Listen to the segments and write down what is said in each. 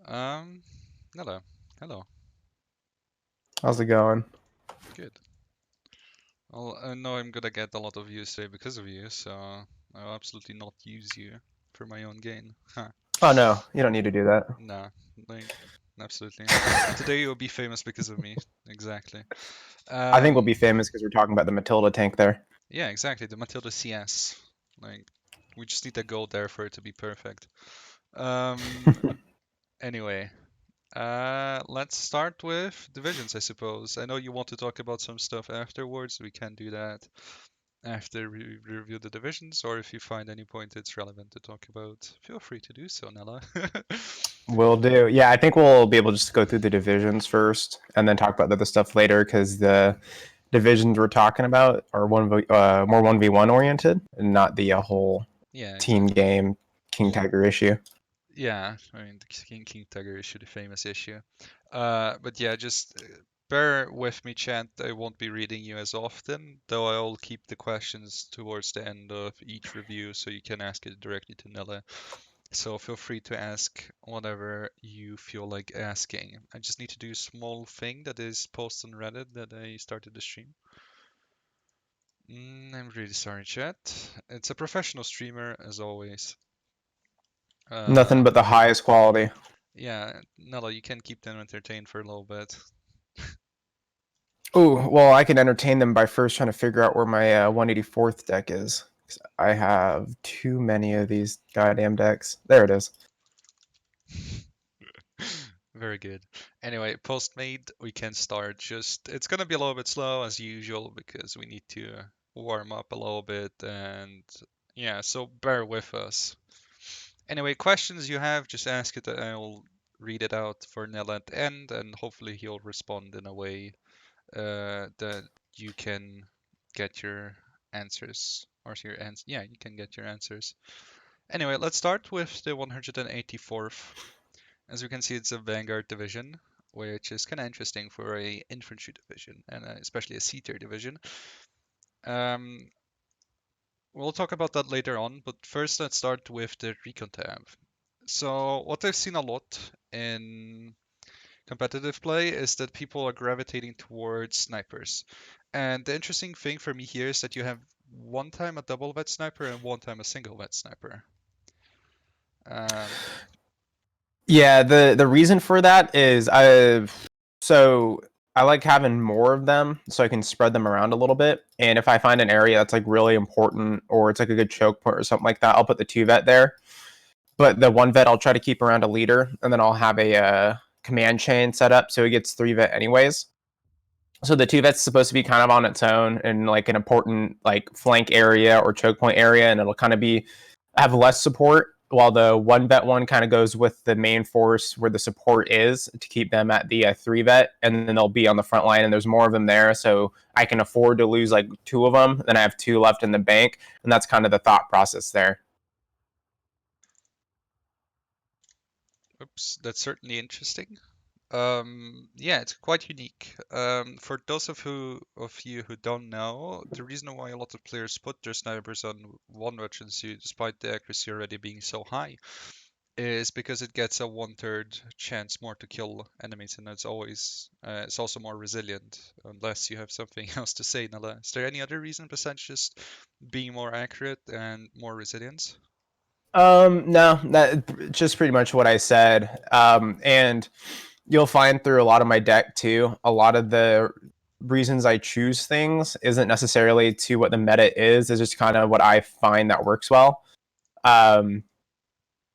Um, Nilla, hello. How's it going? Good. Well, I know I'm gonna get a lot of views today because of you, so I'll absolutely not use you for my own gain. Huh. Oh no, you don't need to do that. Nah, like, absolutely. Today you'll be famous because of me. Exactly. I think we'll Um, be famous because we're talking about the Matilda tank there. yeah, exactly. The Matilda CS. Like, we just need a gold there for it to be perfect. Um, anyway, let's start with divisions, I suppose. I know you want to talk about some stuff afterwards. We can do that after we review the divisions, or if you find any point it's relevant to talk about, feel free to do so, Nella. Will do. Yeah, I think we'll be able to just go through the divisions first, and then talk about the other stuff later because the divisions we're talking about are more 1v1 oriented, and not the whole Yeah, team exactly. game King Tiger issue. Yeah, I mean, the King Tiger issue, the famous issue. But yeah, just bear with me, Chant. I won't be reading you as often, though I'll keep the questions towards the end of each review so you can ask it directly to Nilla. So feel free to ask whatever you feel like asking. I just need to do a small thing that is post on Reddit that I started the stream. I'm really sorry, chat. It's a professional streamer, as always. Nothing Uh, but the highest quality. yeah, Nella, you can keep them entertained for a little bit. Ooh, well, I can entertain them by first trying to figure out where my 184th deck is. 'Cause I have too many of these goddamn decks. There it is. Very good. Anyway, post-made, we can start. Just it's gonna be a little bit slow as usual because we need to warm up a little bit and yeah, so bear with us. Anyway, questions you have, just ask it. I'll read it out for Nell at the end, and hopefully he'll respond in a way that you can get your answers or your ans. Yeah, you can get your answers. Anyway, let's start with the 184th. As you can see, it's a Vanguard division, which is kind of interesting for a infantry division and especially a C tier division. Um, we'll talk about that later on, but first let's start with the recon tab. So what I've seen a lot in competitive play is that people are gravitating towards snipers. And the interesting thing for me here is that you have one time a double vet sniper and one time a single vet sniper. Um, Yeah, the reason for that is so I like having more of them so I can spread them around a little bit. And if I find an area that's like really important or it's like a good choke point or something like that, I'll put the two vet there. But the one vet I'll try to keep around a leader, and then I'll have a command chain set up so he gets three vet anyways. So the two vet's supposed to be kind of on its own in like an important like flank area or choke point area, and it'll kind of be have less support while the one vet one kind of goes with the main force where the support is to keep them at the three vet, and then they'll be on the front line, and there's more of them there, so I can afford to lose like two of them. Then I have two left in the bank, and that's kind of the thought process there. oops, that's certainly interesting. Yeah, it's quite unique. For those of you who don't know, the reason why a lot of players put their snipers on one veteran suit, despite the accuracy already being so high, is because it gets a one-third chance more to kill enemies, and it's also more resilient. Unless you have something else to say, Nala. Is there any other reason besides just being more accurate and more resilience? No, that just pretty much what I said. And you'll find through a lot of my deck too, a lot of the reasons I choose things isn't necessarily to what the meta is. It's just kind of what I find that works well. Um,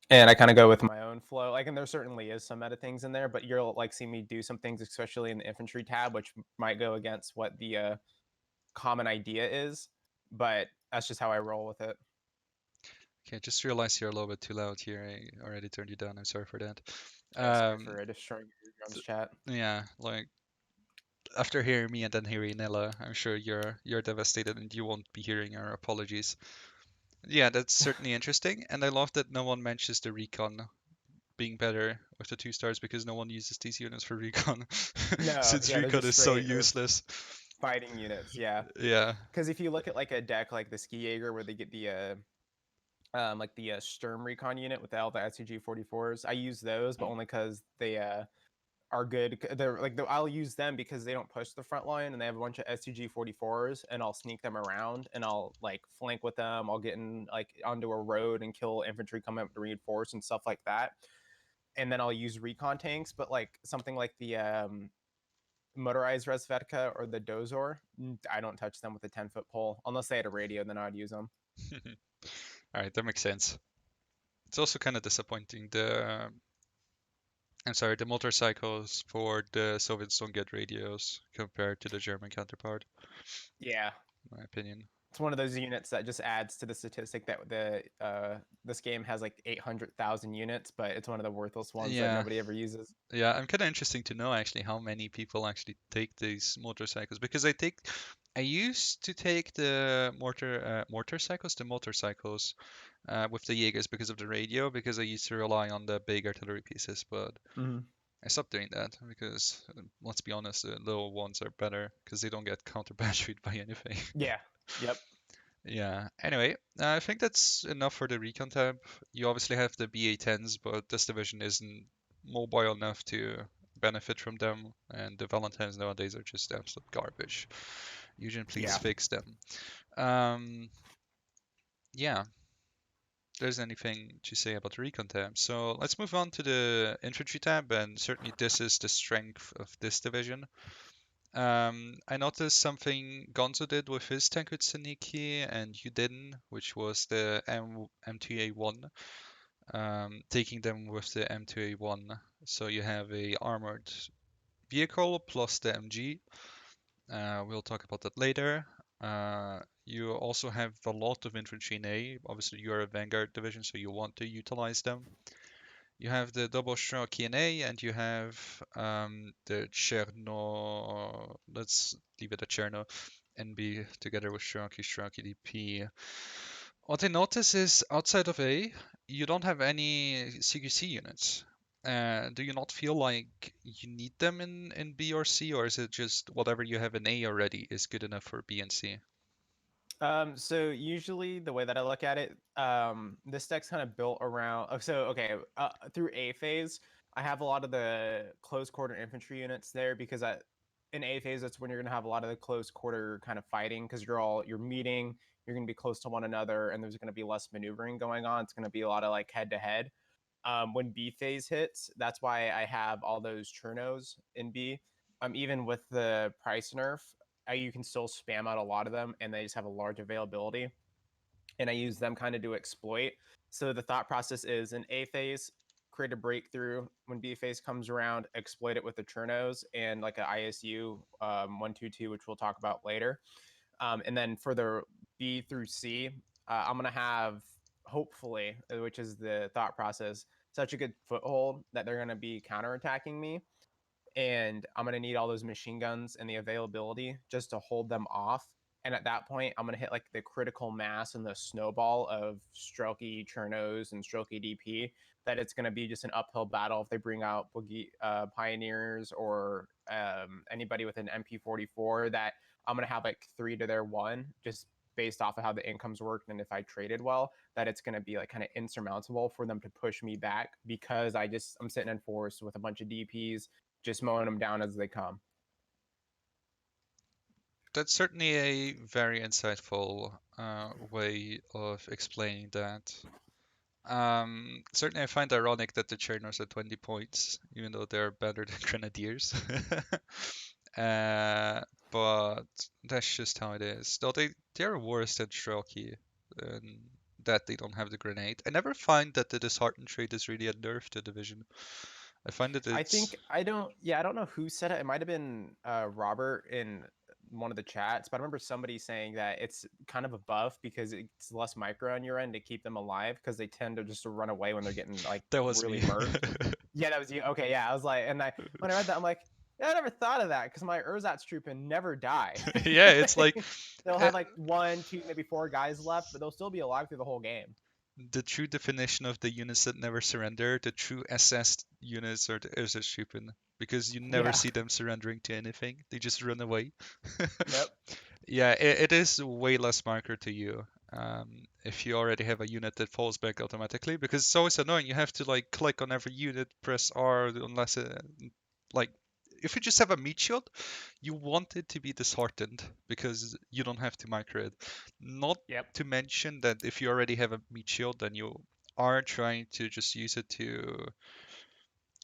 and I kind of go with my own flow. Like, and there certainly is some meta things in there, but you'll like see me do some things, especially in the infantry tab, which might go against what the common idea is. But that's just how I roll with it. Okay, just realized you're a little bit too loud here. I already turned you down. I'm sorry for that. Yeah, sorry Um, for destroying your drums chat. yeah, like after hearing me and then hearing Nilla, I'm sure you're devastated and you won't be hearing our apologies. Yeah, that's certainly interesting, and I love that no one mentions the recon being better with the 2 stars because no one uses these units for recon, No, since yeah, they're recon just is so straight useless. fighting units. Yeah, Yeah, because if you look at like a deck like the Ski Jaeger where they get the like the Sturm Recon unit with all the SCG-44s. I use those, but only because they are good. They're like I'll use them because they don't push the front line and they have a bunch of SCG-44s, and I'll sneak them around and I'll like flank with them. I'll get in like onto a road and kill infantry coming up to reinforce and stuff like that. And then I'll use recon tanks, but like something like the motorized Resvedka or the Dozor, I don't touch them with a 10-foot pole unless they had a radio. Then I'd use them. All right, that makes sense. It's also kind of disappointing. I'm sorry, the motorcycles for the Soviets don't get radios compared to the German counterpart, Yeah, in my opinion. it's one of those units that just adds to the statistic that the this game has like 800,000 units, but it's one of the worthless ones that Yeah, nobody ever uses. yeah, I'm kind of interesting to know actually how many people actually take these motorcycles because I used to take the motorcycles with the Jaegers because of the radio because I used to rely on the big artillery pieces, but Mm-hmm. I stopped doing that because let's be honest, the little ones are better because they don't get counter batteried by anything. Yeah. Yep. Yeah. Anyway, I think that's enough for the recon tab. You obviously have the BA-10s, but this division isn't mobile enough to benefit from them, and the Valentines nowadays are just absolute garbage. Eugene, please Yeah. fix them. Um, yeah, there's anything to say about the recon tab. So let's move on to the infantry tab, and certainly this is the strength of this division. I noticed something Gonzo did with his Tenkutsuniki and you didn't, which was the M2A1, taking them with the M2A1. So you have a armored vehicle plus the MG. We'll talk about that later. You also have a lot of infantry in A. Obviously, you're a Vanguard division, so you want to utilize them. You have the double Cherokee in A, and you have the Cherno. Let's leave it at Cherno NB together with Cherokee DP. What I notice is outside of A, you don't have any CQC units. Do you not feel like you need them in B or C, or is it just whatever you have in A already is good enough for B and C? So usually the way that I look at it, this deck's kind of built around. So okay, through A phase, I have a lot of the close quarter infantry units there because in A phase that's when you're gonna have a lot of the close quarter kind of fighting because you're meeting, you're gonna be close to one another, and there's gonna be less maneuvering going on. It's gonna be a lot of like head to head. When B phase hits, that's why I have all those Chernos in B. Even with the price nerf, you can still spam out a lot of them, and they just have a large availability. And I use them kind of to exploit. So the thought process is in A phase, create a breakthrough. When B phase comes around, exploit it with the Chernos and like an ISU 122, which we'll talk about later. And then for the B through C, I'm going to have, hopefully, which is the thought process, such a good foothold that they're going to be counterattacking me. And I'm going to need all those machine guns and the availability just to hold them off. And at that point, I'm going to hit like the critical mass and the snowball of Strelky Chernos and Strelky DP that it's going to be just an uphill battle if they bring out Boogie Pioneers or anybody with an MP44 that I'm going to have like 3 to their 1 just based off of how the incomes worked and if I traded well, that it's going to be like kind of insurmountable for them to push me back because I'm sitting in force with a bunch of DPs just mowing them down as they come. That's certainly a very insightful way of explaining that. Certainly, I find ironic that the Chernos are 20 points, even though they're better than Grenadiers. uh, but that's just how it is. Though they're worse than Strelky, and that they don't have the grenade. I never find that the disheartened trait is really a nerf to division. I find that I it's think I don't. Yeah, I don't know who said it. It might have been Robert in one of the chats, but I remember somebody saying that it's kind of a buff because it's less micro on your end to keep them alive because they tend to just to run away when they're getting like that was really me. murked. Yeah, that was you. Okay, yeah, I was like, and I when I read that, I'm like, yeah, I never thought of that because my Ersatz Truppen never die. Yeah, it's like They'll uh, have like 1, 2, maybe 4 guys left, but they'll still be alive through the whole game. the true definition of the units that never surrender. The true SS units are the Ersatztruppen because you never Yeah. see them surrendering to anything. They just run away. Yep. Yeah, it is way less marker to you. if you already have a unit that falls back automatically, because it's always annoying. You have to like click on every unit, press R, unless like if you just have a meat shield, you want it to be disheartened because you don't have to micro it. Not Yep. to mention that if you already have a meat shield, then you are trying to just use it to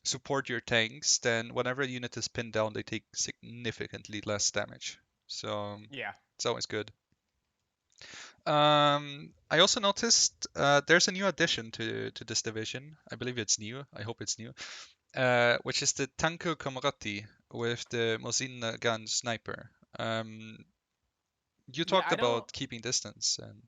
support your tanks, then whenever a unit is pinned down, they take significantly less damage. So Yeah. it's always good. I also noticed there's a new addition to this division. I believe it's new. I hope it's new. Which is the Tanko Komrati with the Mosin gun sniper. You Yeah, talked I don't. about keeping distance, and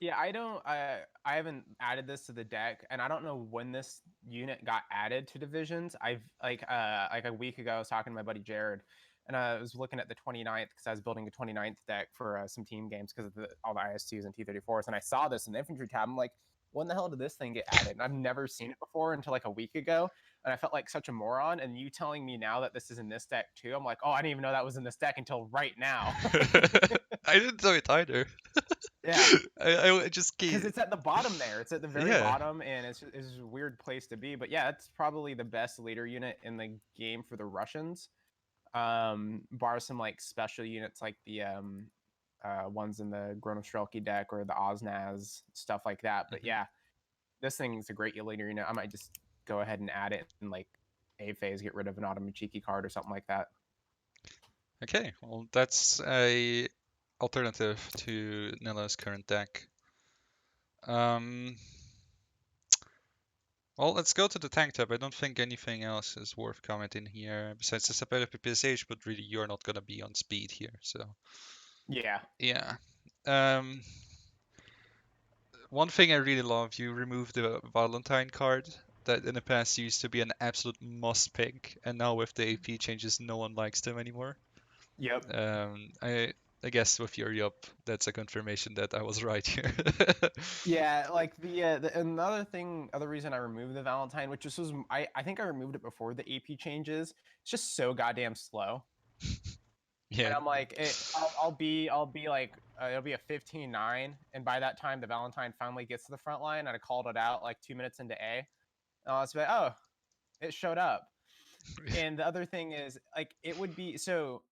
Yeah, I don't. I haven't added this to the deck, and I don't know when this unit got added to divisions. I've like a week ago, I was talking to my buddy Jared, and I was looking at the 29th because I was building a 29th deck for some team games because of all the IS2s and T34s, and I saw this in the infantry tab. I'm like, when the hell did this thing get added? And I've never seen it before until like a week ago, and I felt like such a moron. And you telling me now that this is in this deck too, I'm like, oh, I didn't even know that was in this deck until right now. I didn't know it either. Yeah, I just because it's at the bottom there. It's at the very yeah. bottom, and it's a weird place to be. But yeah, it's probably the best leader unit in the game for the Russians. Bar some like special units like the ones in the Gronostrelki deck or the Oznaz stuff like that. But Mhm. yeah, this thing's a great leader unit. I might just go ahead and add it and like A phase, get rid of an Automachiki card or something like that. Okay, well that's a alternative to Nilla's current deck. Um, well, let's go to the tank tab. I don't think anything else is worth commenting here besides the Sapere PPSH, but really you're not gonna be on speed here, so Yeah. yeah. Um, One thing I really love, you remove the Valentine card that in the past used to be an absolute must pick, and now with the AP changes, no one likes them anymore. Yep. Um, I I guess with your yup, that's a confirmation that I was right here. Yeah, like the another thing, other reason I removed the Valentine, which this was I think I removed it before the AP changes. It's just so goddamn slow, and Yeah. I'm like, I'll be like it'll be a 15-9, and by that time the Valentine finally gets to the front line, and I called it out like 2 minutes into A, and I was like, oh, it showed up. And the other thing is like it would be so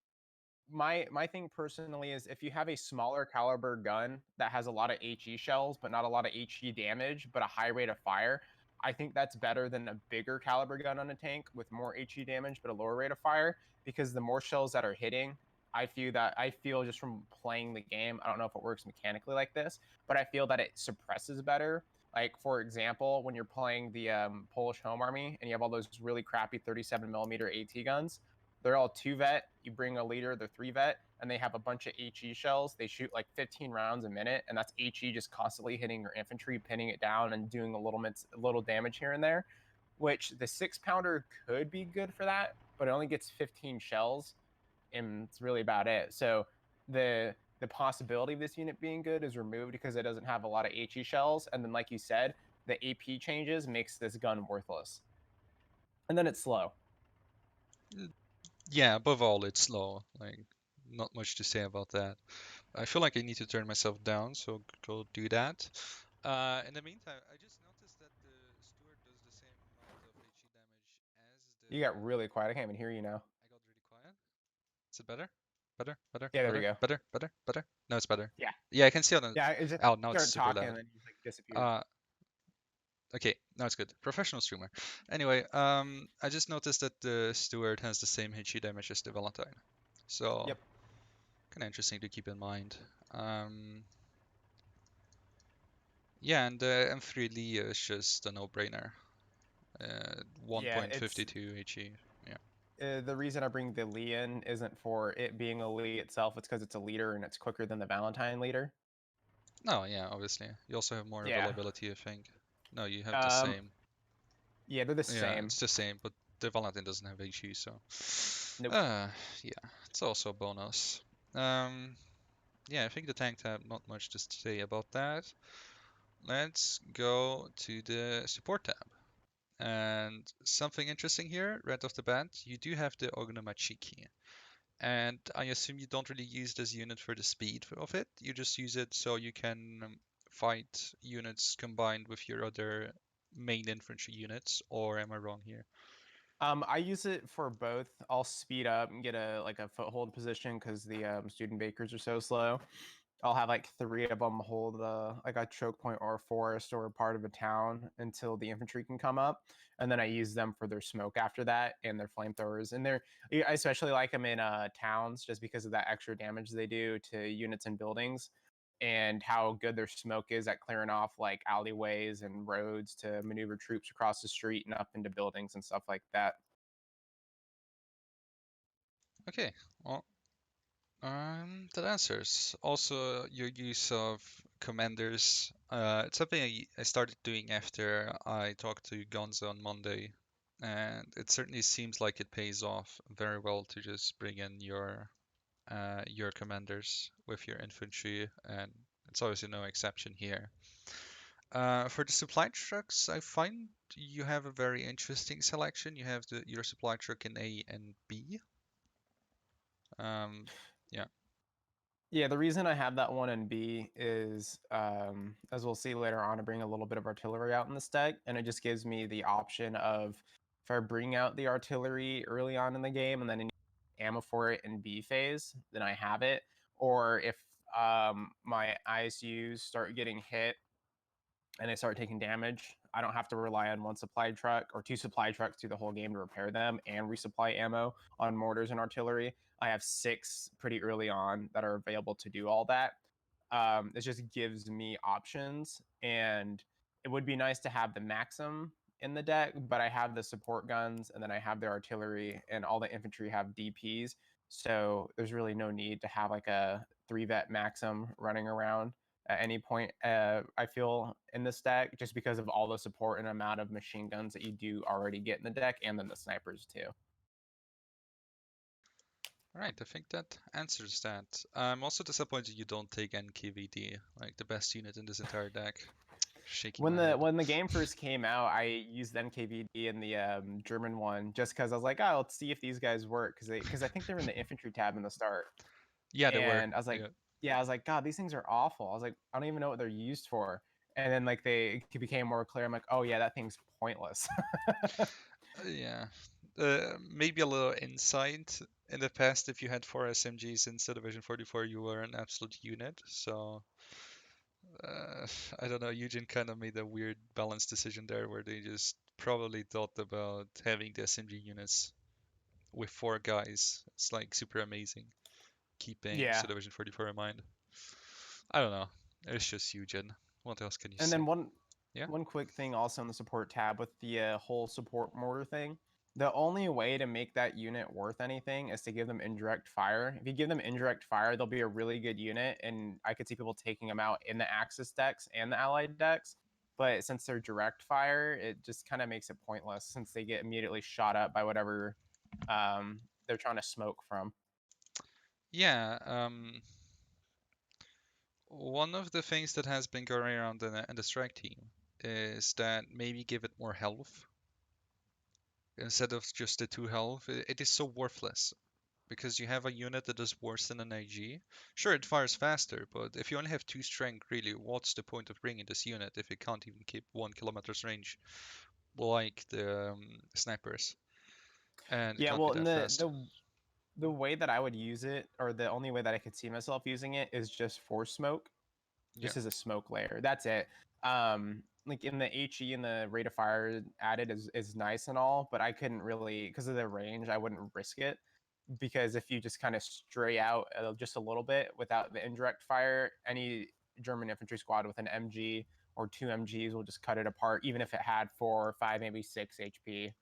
my thing personally is if you have a smaller caliber gun that has a lot of HE shells but not a lot of HE damage but a high rate of fire, I think that's better than a bigger caliber gun on a tank with more HE damage but a lower rate of fire, because the more shells that are hitting, I feel just from playing the game, I don't know if it works mechanically like this, but I feel that it suppresses better. Like for example, when you're playing the Polish Home Army and you have all those really crappy 37mm AT guns, they're all 2 vet. You bring a leader, they're 3 vet, and they have a bunch of HE shells. They shoot like 15 rounds a minute, and that's HE just constantly hitting your infantry, pinning it down, and doing a little damage here and there. Which the 6 pounder could be good for that, but it only gets 15 shells, and it's really about it. So the possibility of this unit being good is removed because it doesn't have a lot of HE shells, and then like you said, the AP changes makes this gun worthless, and then it's slow. Yeah, above all, it's slow. Like, not much to say about that. I feel like I need to turn myself down, so go do that. In the meantime, I just noticed that the Steward does the same amount of HE damage as the. You got really quiet. I can't even hear you now. I got really quiet. Is it better? Better? Better? Yeah, there we Better? go. Better? Better? Better? No, it's better. Yeah. Yeah, I can see on the. Yeah, it just Oh, now it's started super talking and loud. then he like disappeared. Uh, okay, now it's good. Professional streamer. Anyway, I just noticed that the Steward has the same HE damage as the Valentine. So, Yep. kind of interesting to keep in mind. Um, yeah, and the M3 Lee is just a no-brainer. Yeah, it's 1.52 HE. Yeah. the reason I bring the Lee in isn't for it being a Lee itself. It's because it's a leader and it's quicker than the Valentine leader. No, yeah, obviously. You also have more Yeah. availability, I think. No, you have the Um. same. Yeah, they're the Yeah, same. it's the same, but the Valentine doesn't have HE, so. Nope. Uh, yeah, it's also a bonus. Um, yeah, I think the tank tab, not much to say about that. Let's go to the support tab. And something interesting here, right off the bat, you do have the Ogonomachiki. And I assume you don't really use this unit for the speed of it. You just use it so you can fight units combined with your other main infantry units, or am I wrong here? I use it for both. I'll speed up and get a foothold position because the student bakers are so slow. I'll have like three of them hold like a choke point or a forest or a part of a town until the infantry can come up, and then I use them for their smoke after that and their flamethrowers. And I especially like them in towns just because of that extra damage they do to units and buildings, and how good their smoke is at clearing off like alleyways and roads to maneuver troops across the street and up into buildings and stuff like that. Okay, well, that answers. Also, your use of commanders. It's something I started doing after I talked to Gonzo on Monday, and it certainly seems like it pays off very well to just bring in your commanders with your infantry, and it's obviously no exception here. For the supply trucks, I find you have a very interesting selection. You have your supply truck in A and B. Um, yeah. Yeah, the reason I have that one in B is, as we'll see later on, I bring a little bit of artillery out in the stack, and it just gives me the option of if I bring out the artillery early on in the game and then I need ammo for it in B phase, then I have it. Or if my ISUs start getting hit and they start taking damage, I don't have to rely on one supply truck or two supply trucks through the whole game to repair them and resupply ammo on mortars and artillery. I have six pretty early on that are available to do all that. It just gives me options, and it would be nice to have the Maxim in the deck, but I have the support guns and then I have the artillery, and all the infantry have DPs. So there's really no need to have like a three vet Maxim running around at any point. I feel in this deck just because of all the support and amount of machine guns that you do already get in the deck, and then the snipers too. All right, I think that answers that. I'm also disappointed you don't take NKVD, like the best unit in this entire deck. Shaking When my the head. when the game first came out, I used NKVD in the German one just because I was like, oh, let's see if these guys work because I think they were in the infantry tab in the start, Yeah, they were. and I was like, Yeah. yeah, I was like, God, these things are awful. I was like, I don't even know what they're used for. And then like it became more clear. I'm like, oh yeah, that thing's pointless. Yeah. Maybe a little insight. In the past, if you had four SMGs instead of Division 44, you were an absolute unit. So, uh, I don't know. Eugene kind of made a weird balance decision there where they just probably thought about having the SMG units with four guys. It's like super amazing, keeping Yeah. Division 44 in mind. I don't know. It's just Eugen. What else can you And say? then one Yeah. one quick thing also in the support tab with the whole support mortar thing. The only way to make that unit worth anything is to give them indirect fire. If you give them indirect fire, they'll be a really good unit, and I could see people taking them out in the Axis decks and the Allied decks. But since they're direct fire, it just kind of makes it pointless since they get immediately shot up by whatever they're trying to smoke from. Yeah. One of the things that has been going around in the strike team is that maybe give it more health instead of just the two health. It is so worthless because you have a unit that does worse than an AG. Sure, it fires faster, but if you only have two strength, really, what's the point of bringing this unit if it can't even keep 1 kilometer's range like the snipers and it Yeah, can't be well, and that fast? the way that I would use it, or the only way that I could see myself using it, is just for smoke, Yeah. just as a smoke layer. That's it. Like in the HE and the rate of fire added is nice and all, but I couldn't really because of the range. I wouldn't risk it because if you just kind of stray out just a little bit without the indirect fire, any German infantry squad with an MG or two MGs will just cut it apart, even if it had 4, 5, maybe 6 HP.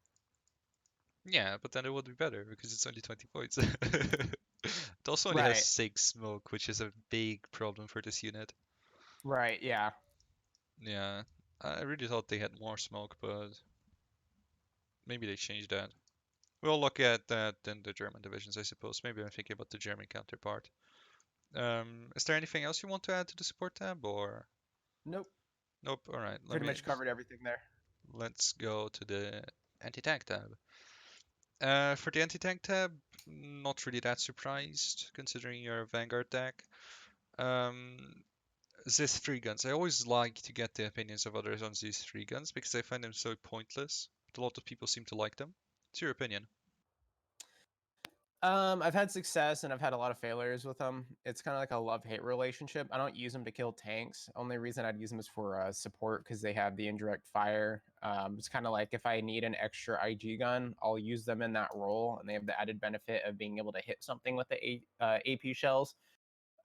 Yeah, but then it would be better because it's only 20 points. It also only has Right. 6 smoke, which is a big problem for this unit. Right. Yeah. Yeah, I really thought they had more smoke, but maybe they changed that. We'll look at that in the German divisions, I suppose. Maybe I'm thinking about the German counterpart. Is there anything else you want to add to the support tab, or Nope. nope? All right, Pretty much covered everything there. let's go to the anti-tank tab. For the anti-tank tab, not really that surprised considering you're a Vanguard deck. Um, these three guns. I always like to get the opinions of others on these three guns because I find them so pointless. But a lot of people seem to like them. What's your opinion? I've had success and I've had a lot of failures with them. It's kind of like a love-hate relationship. I don't use them to kill tanks. Only reason I'd use them is for support because they have the indirect fire. It's kind of like if I need an extra IG gun, I'll use them in that role, and they have the added benefit of being able to hit something with the AP shells.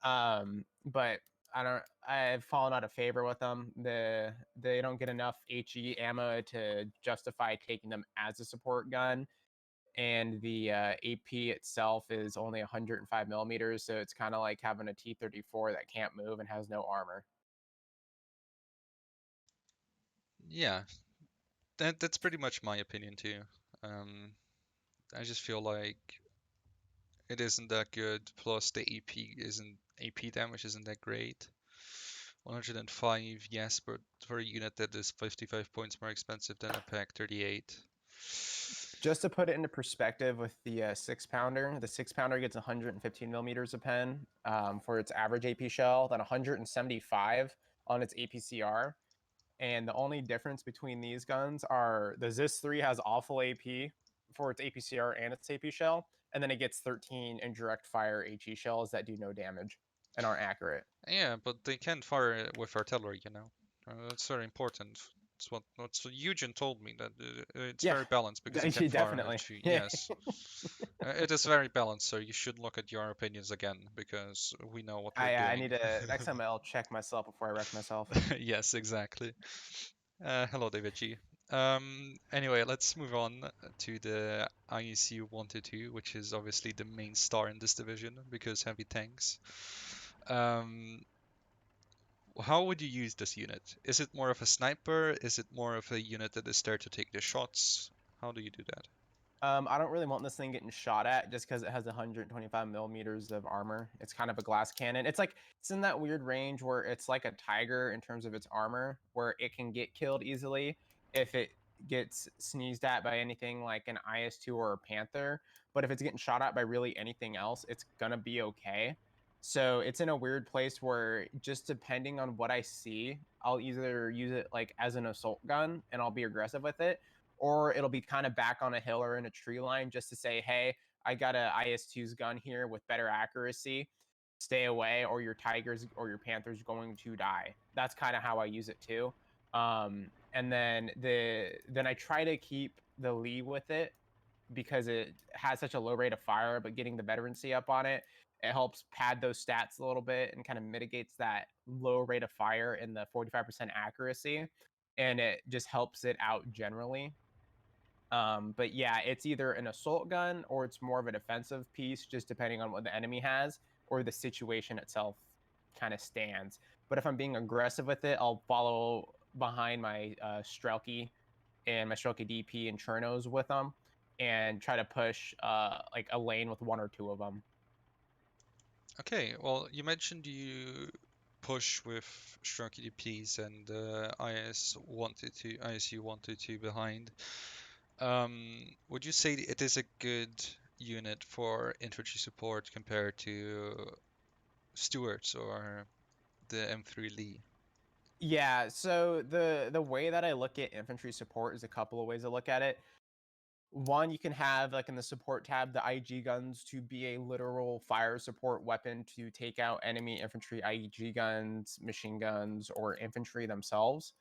But I don't. I've fallen out of favor with them. They don't get enough HE ammo to justify taking them as a support gun, and the AP itself is only 105 millimeters, so it's kind of like having a T-34 that can't move and has no armor. Yeah, that's pretty much my opinion too. Um, I just feel like it isn't that good. Plus, the AP damage isn't that great. 105, yes, but for a unit that is 55 points more expensive than a pack 38. Just to put it into perspective with the 6 pounder, the 6 pounder gets 115 millimeters a pen for its average AP shell, then 175 on its APCR. And the only difference between these guns are the Zis 3 has awful AP for its APCR and its AP shell, and then it gets 13 indirect fire HE shells that do no damage and aren't accurate. Yeah, but they can fire with artillery, you know. That's very important. It's what Eugen told me that it's Yeah, very balanced because you can fire definitely. artillery. Yeah. Yes, it is very balanced. So you should look at your opinions again because we know what we're I doing. need to next time I'll check myself before I wreck myself. Yes, exactly. Hello, David G. Anyway, let's move on to the ISU 122, which is obviously the main star in this division because heavy tanks. Um, how would you use this unit? Is it more of a sniper? Is it more of a unit that is there to take the shots? How do you do that? I don't really want this thing getting shot at just because it has 125 millimeters of armor. It's kind of a glass cannon. It's in that weird range where it's like a tiger in terms of its armor, where it can get killed easily if it gets sneezed at by anything like an IS-2 or a Panther. But if it's getting shot at by really anything else, it's gonna be okay. So it's in a weird place where just depending on what I see, I'll either use it like as an assault gun and I'll be aggressive with it, or it'll be kind of back on a hill or in a tree line just to say, hey, I got a IS-2's gun here with better accuracy. Stay away, or your tigers or your panthers going to die. That's kind of how I use it too. And then I try to keep the Lee with it because it has such a low rate of fire, but getting the veterancy up on it, it helps pad those stats a little bit and kind of mitigates that low rate of fire and the 45% accuracy. And it just helps it out generally. But yeah, it's either an assault gun or it's more of a defensive piece, just depending on what the enemy has or the situation itself kind of stands. But if I'm being aggressive with it, I'll follow behind my Strelky and my Strelky DP and Chernos with them and try to push like a lane with one or two of them. Okay, well, you mentioned you push with Shrunky DPs and ISU 122 behind. Would you say it is a good unit for infantry support compared to Stuarts or the M3 Lee? Yeah, so the way that I look at infantry support is a couple of ways to look at it. One, you can have like in the support tab, the IG guns to be a literal fire support weapon to take out enemy infantry IG guns, machine guns, or infantry themselves.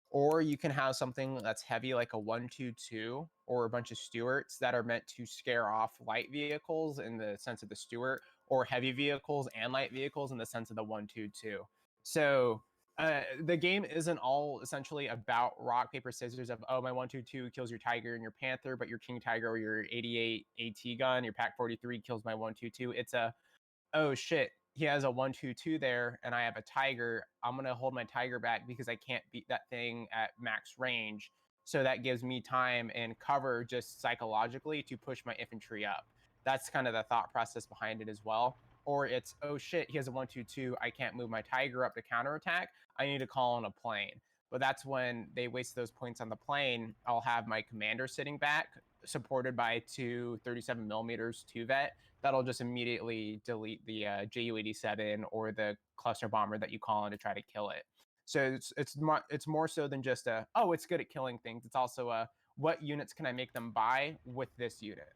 Or you can have something that's heavy like a 122 or a bunch of Stuarts that are meant to scare off light vehicles in the sense of the Stuart, or heavy vehicles and light vehicles in the sense of the 122. So the game isn't all essentially about rock paper scissors of, oh, my 122 kills your tiger and your panther, but your king tiger or your 88 AT gun, your pack 43 kills my 122. It's a, oh shit, he has a 122 there and I have a tiger. I'm going to hold my tiger back because I can't beat that thing at max range. So that gives me time and cover just psychologically to push my infantry up. That's kind of the thought process behind it as well. Or it's, oh shit, he has a 122. I can't move my tiger up to counterattack. I need to call on a plane. But that's when they waste those points on the plane. I'll have my commander sitting back supported by two 37 millimeters 2 vet, that'll just immediately delete the Ju-87 or the cluster bomber that you call in to try to kill it. So it's more so than just a, oh, it's good at killing things. It's also a, what units can I make them buy with this unit?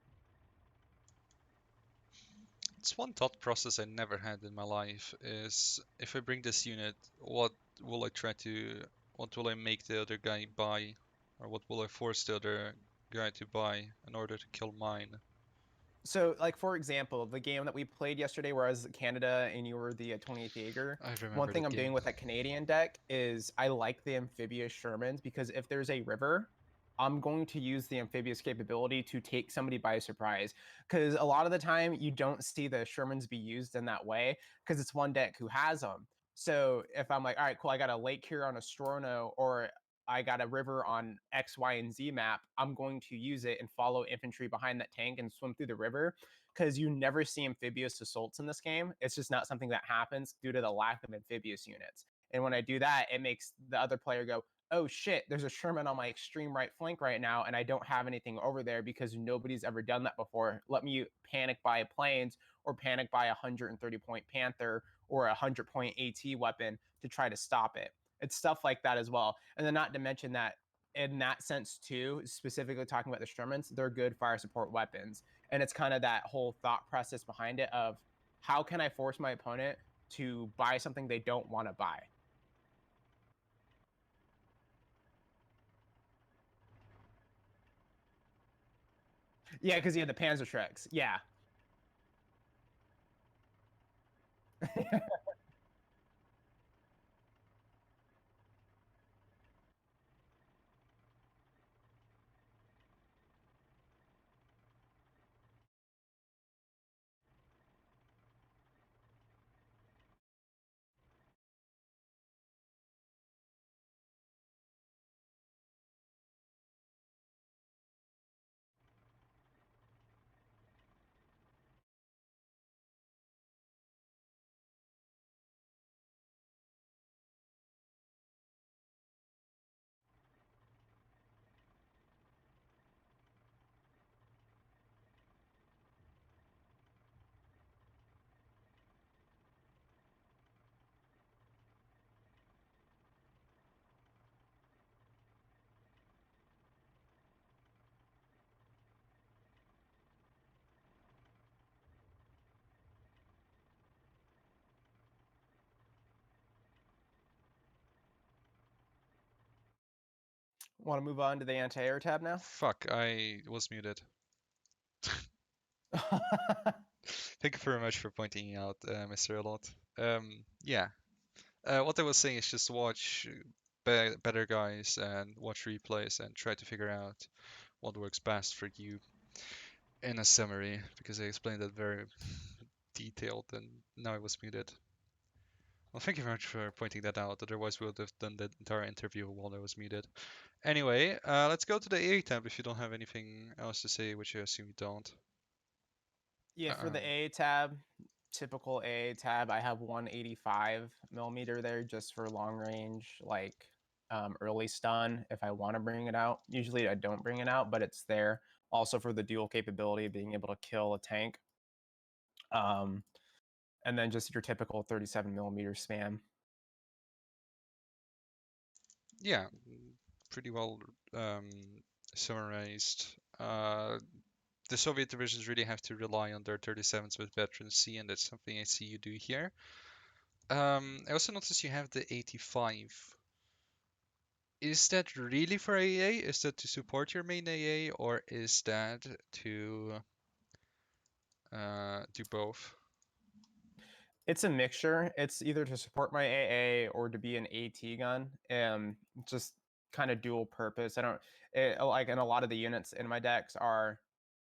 It's one thought process I never had in my life is if I bring this unit, will I try to, what will I make the other guy buy? Or what will I force the other guy to buy in order to kill mine? So, like for example, the game that we played yesterday, where I was Canada and you were the 28th Jaeger. I One remember thing that I'm doing game. with that Canadian deck is I like the amphibious Shermans because if there's a river, I'm going to use the amphibious capability to take somebody by surprise. Because a lot of the time, you don't see the Shermans be used in that way because it's one deck who has them. So if I'm like, all right, cool, I got a lake here on a Strono, or I got a river on X, Y, and Z map, I'm going to use it and follow infantry behind that tank and swim through the river because you never see amphibious assaults in this game. It's just not something that happens due to the lack of amphibious units. And when I do that, it makes the other player go, oh shit, there's a Sherman on my extreme right flank right now, and I don't have anything over there because nobody's ever done that before. Let me panic buy planes or panic buy a 130-point Panther or a 100-point AT weapon to try to stop it. It's stuff like that as well. And then not to mention that in that sense too, specifically talking about the Shermans, they're good fire support weapons. And it's kind of that whole thought process behind it of how can I force my opponent to buy something they don't want to buy? Yeah, because you had the Panzer Shreks. Yeah. Want to move on to the anti-air tab now? Fuck, I was muted. Thank you very much for pointing out, Mr. Elot. Yeah, what I was saying is just watch better guys and watch replays and try to figure out what works best for you in a summary because I explained that very detailed and now I was muted. Well, thank you very much for pointing that out. Otherwise, we would have done the entire interview while I was muted. Anyway, let's go to the A tab if you don't have anything else to say, which I assume you don't. Yeah, for the Um, A tab, typical A tab, I have 185 millimeter there just for long range, like early stun if I want to bring it out. Usually I don't bring it out, but it's there. Also for the dual capability of being able to kill a tank. Um, and then just your typical 37 millimeter spam. yeah, pretty well um, summarized. The Soviet divisions really have to rely on their 37s with veterancy, and that's something I see you do here. I also noticed you have the 85. Is that really for AA? Is that to support your main AA, or is that to do both? It's a mixture. It's either to support my AA or to be an AT gun. Just kind of dual purpose. I don't like, and a lot of the units in my decks are.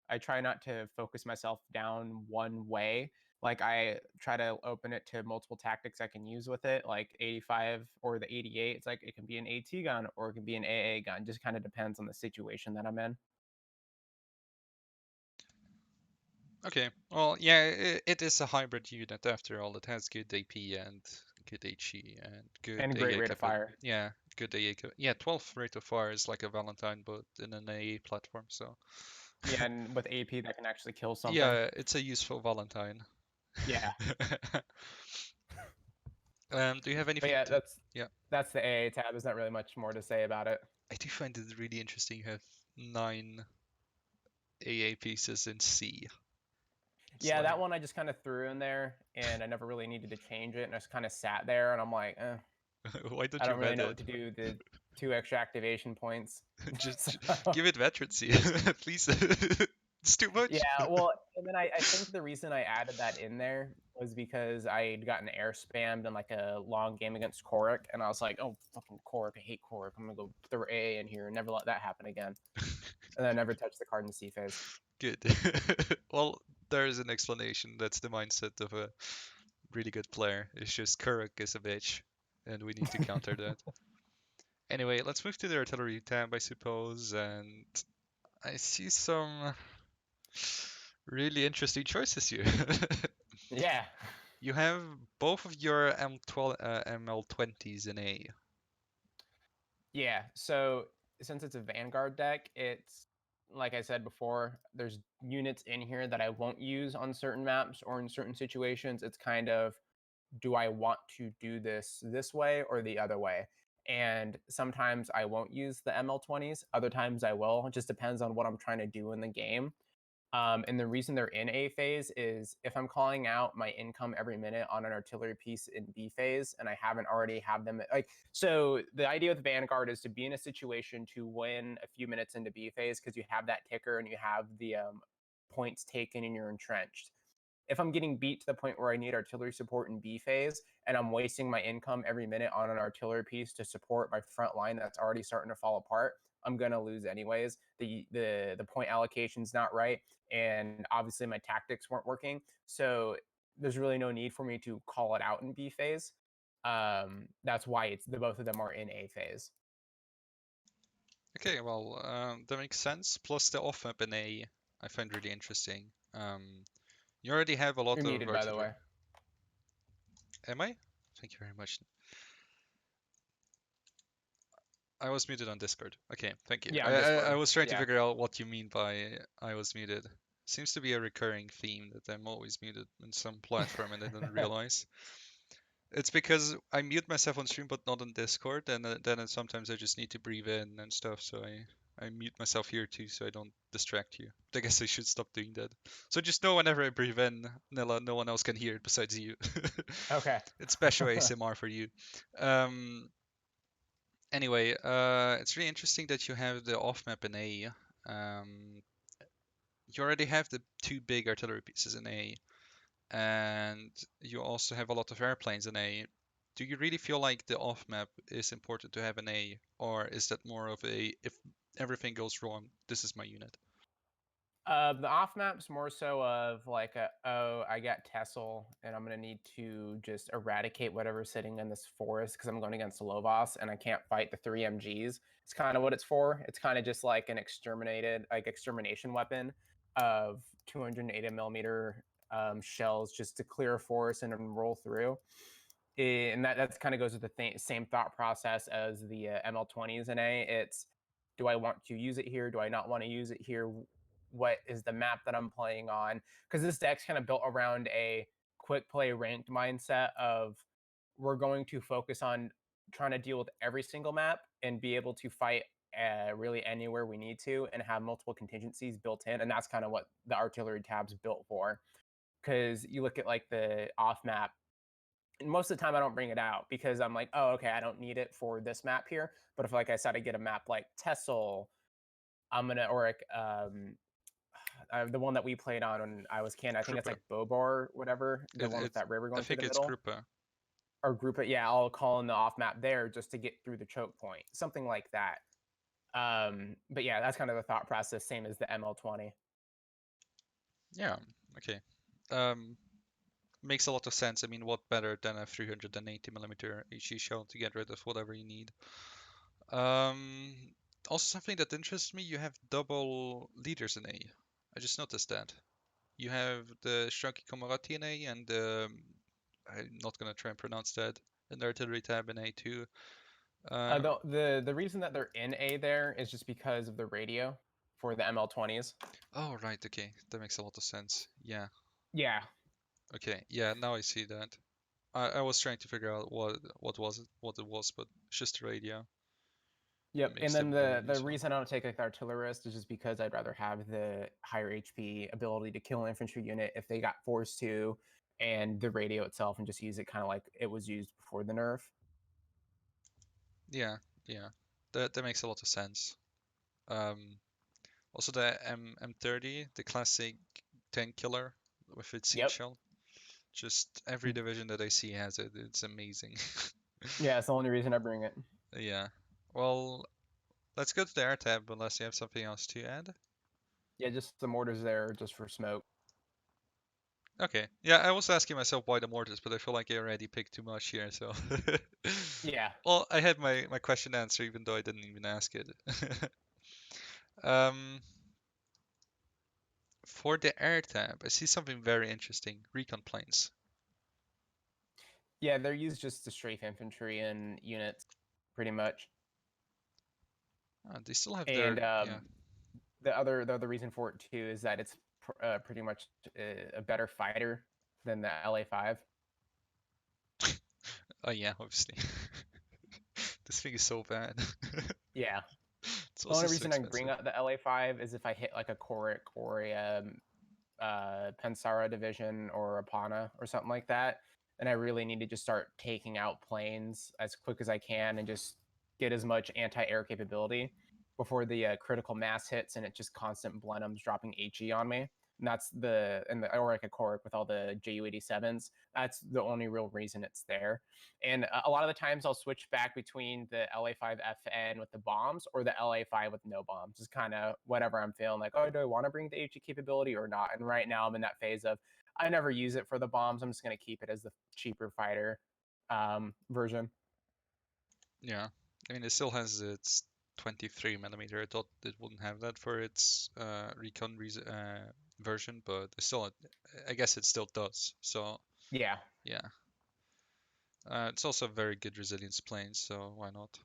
I try not to focus myself down one way. Like I try to open it to multiple tactics I can use with it, like 85 or the 88. It's like it can be an AT gun or it can be an AA gun. Just kind of depends on the situation that I'm in. Okay, well, yeah, it is a hybrid unit after all. It has good AP and good HE and good And great AA rate of capability. fire. Yeah, good AA. Yeah, 12th rate of fire is like a Valentine, but in an AA platform. So Yeah, and with AP that can actually kill something. Yeah, it's a useful Valentine. Yeah. Do you have But anything yeah, to? Yeah, that's the AA tab. There's not really much more to say about it. I do find it really interesting. You have 9 AA pieces in C. It's Yeah, like, that one I just kind of threw in there, and I never really needed to change it, and I just kind of sat there, and I'm like, why don't I you don't really vet know what it? to do. The 2 extra activation points. Just So give it veterancy, please. It's too yeah, much. well, and then I think the reason I added that in there was because I'd gotten air spammed in like a long game against Korik, and I was like, oh fucking Korik, I hate Korik. I'm gonna go throw A in here and never let that happen again. And then I never touched the card in C phase. Good. Well, there is an explanation. That's the mindset of a really good player. It's just Kuruk is a bitch, and we need to counter that. Anyway, let's move to the artillery tab, I suppose, and I see some really interesting choices here. Yeah. You have both of your M12, ML20s in A. Yeah. So since it's a Vanguard deck, it's like I said before, there's units in here that I won't use on certain maps or in certain situations. It's kind of, do I want to do this way or the other way? And sometimes I won't use the ML20s, other times I will. It just depends on what I'm trying to do in the game. And the reason they're in A phase is if I'm calling out my income every minute on an artillery piece in B phase and I haven't already have them like, so the idea with Vanguard is to be in a situation to win a few minutes into B phase because you have that ticker and you have the points taken and you're entrenched. If I'm getting beat to the point where I need artillery support in B phase and I'm wasting my income every minute on an artillery piece to support my front line that's already starting to fall apart, I'm gonna lose anyways. The point allocation's not right, and obviously my tactics weren't working. So there's really no need for me to call it out in B phase. That's why it's the both of them are in A phase. Okay, well, that makes sense. Plus the off map in A, I find really interesting. You already have a You're lot of muted, by the artillery. way. Am I? Thank you very much. I was muted on Discord. Okay, thank you. Yeah, I, on I, I Discord. was trying to Yeah. figure out what you mean by I was muted. Seems to be a recurring theme that I'm always muted in some platform and I didn't realize. It's because I mute myself on stream but not on Discord, and sometimes I just need to breathe in and stuff, so I mute myself here too so I don't distract you. But I guess I should stop doing that. So just know whenever I breathe in, Nilla, no one else can hear it besides you. Okay. It's special ASMR for you. Um, Anyway, it's really interesting that you have the off map in A. Um, you already have the 2 big artillery pieces in A, and you also have a lot of airplanes in A. Do you really feel like the off map is important to have in A, or is that more of a if everything goes wrong, this is my unit? The off map's more so of like oh, I got Tessel and I'm gonna need to just eradicate whatever's sitting in this forest because I'm going against Lovas and I can't fight the 3 MGs. It's kind of what it's for. It's kind of just like an extermination weapon of 280 millimeter shells just to clear a forest and then roll through. And that's kind of goes with the same thought process as the ML20s in A. It's, do I want to use it here? Do I not want to use it here? What is the map that I'm playing on? Because this deck's kind of built around a quick play ranked mindset of, we're going to focus on trying to deal with every single map and be able to fight really anywhere we need to and have multiple contingencies built in. And that's kind of what the artillery tab's built for. Because you look at like the off map, and most of the time I don't bring it out because I'm like, oh, okay, I don't need it for this map here. But if, like I said, I get a map like Tessel, I'm gonna, or like the one that we played on when I was Canada, I think it's Gruppe. like Bobar, whatever, the one with It's that river I going through think the it's middle, Gruppe. or group it. Yeah, I'll call in the off map there just to get through the choke point, something like that. But yeah, that's kind of the thought process, same as the ML20. Yeah. Okay. Um, Makes a lot of sense. I mean, what better than a 380 millimeter HE shell to get rid of whatever you need? Um, Also something that interests me, you have double leaders in A. I just noticed that. You have the Shrunky Komorati in A and I'm not gonna try and pronounce that, and the artillery tab in A too. Uh, The reason that they're in A there is just because of the radio. for the ML20s. Oh, right. Okay, that makes a lot of sense. Yeah. Yeah. Okay. Yeah. Now I see that. I was trying to figure out what it was, but it's just a radio. It Yep. And makes then them very the useful. reason I don't take like the artillerist is just because I'd rather have the higher HP ability to kill an infantry unit if they got forced to, and the radio itself, and just use it kind of like it was used before the nerf. Yeah. Yeah. That makes a lot of sense. Um, Also the M30, the classic tank killer with its seat Yep. shell. Just every division that I see has it. It's amazing. Yeah, it's the only reason I bring it. Yeah. Well, let's go to the air tab unless you have something else to add. Yeah, just the mortars there just for smoke. Okay. Yeah, I was asking myself why the mortars, but I feel like I already picked too much here, so. Yeah. Well, I had my question answered even though I didn't even ask it. Um, for the air tab, I see something very interesting. Recon planes. Yeah, they're used just to strafe infantry and units, pretty much. They still have And their, yeah. the other reason for it too is that it's pretty much a better fighter than the LA5. Oh yeah, obviously. This thing is so bad. Yeah. It's The also only so reason I bring expensive. up the LA5 is if I hit like a Korik or a Pensara division or a Pana or something like that, then I really need to just start taking out planes as quick as I can and just get as much anti-air capability before the critical mass hits and it's just constant Blenheims dropping HE on me. And that's or like a Korik with all the Ju-87s. That's the only real reason it's there. And a lot of the times I'll switch back between the LA5FN with the bombs or the LA5 with no bombs. Just kind of whatever I'm feeling like, oh, do I want to bring the HE capability or not? And right now I'm in that phase of I never use it for the bombs. I'm just going to keep it as the cheaper fighter version. Yeah. I mean, it still has its 23 millimeter. I thought it wouldn't have that for its version, but it still, I guess it still does. So Yeah. yeah, it's also a very good resilience plane. So why not?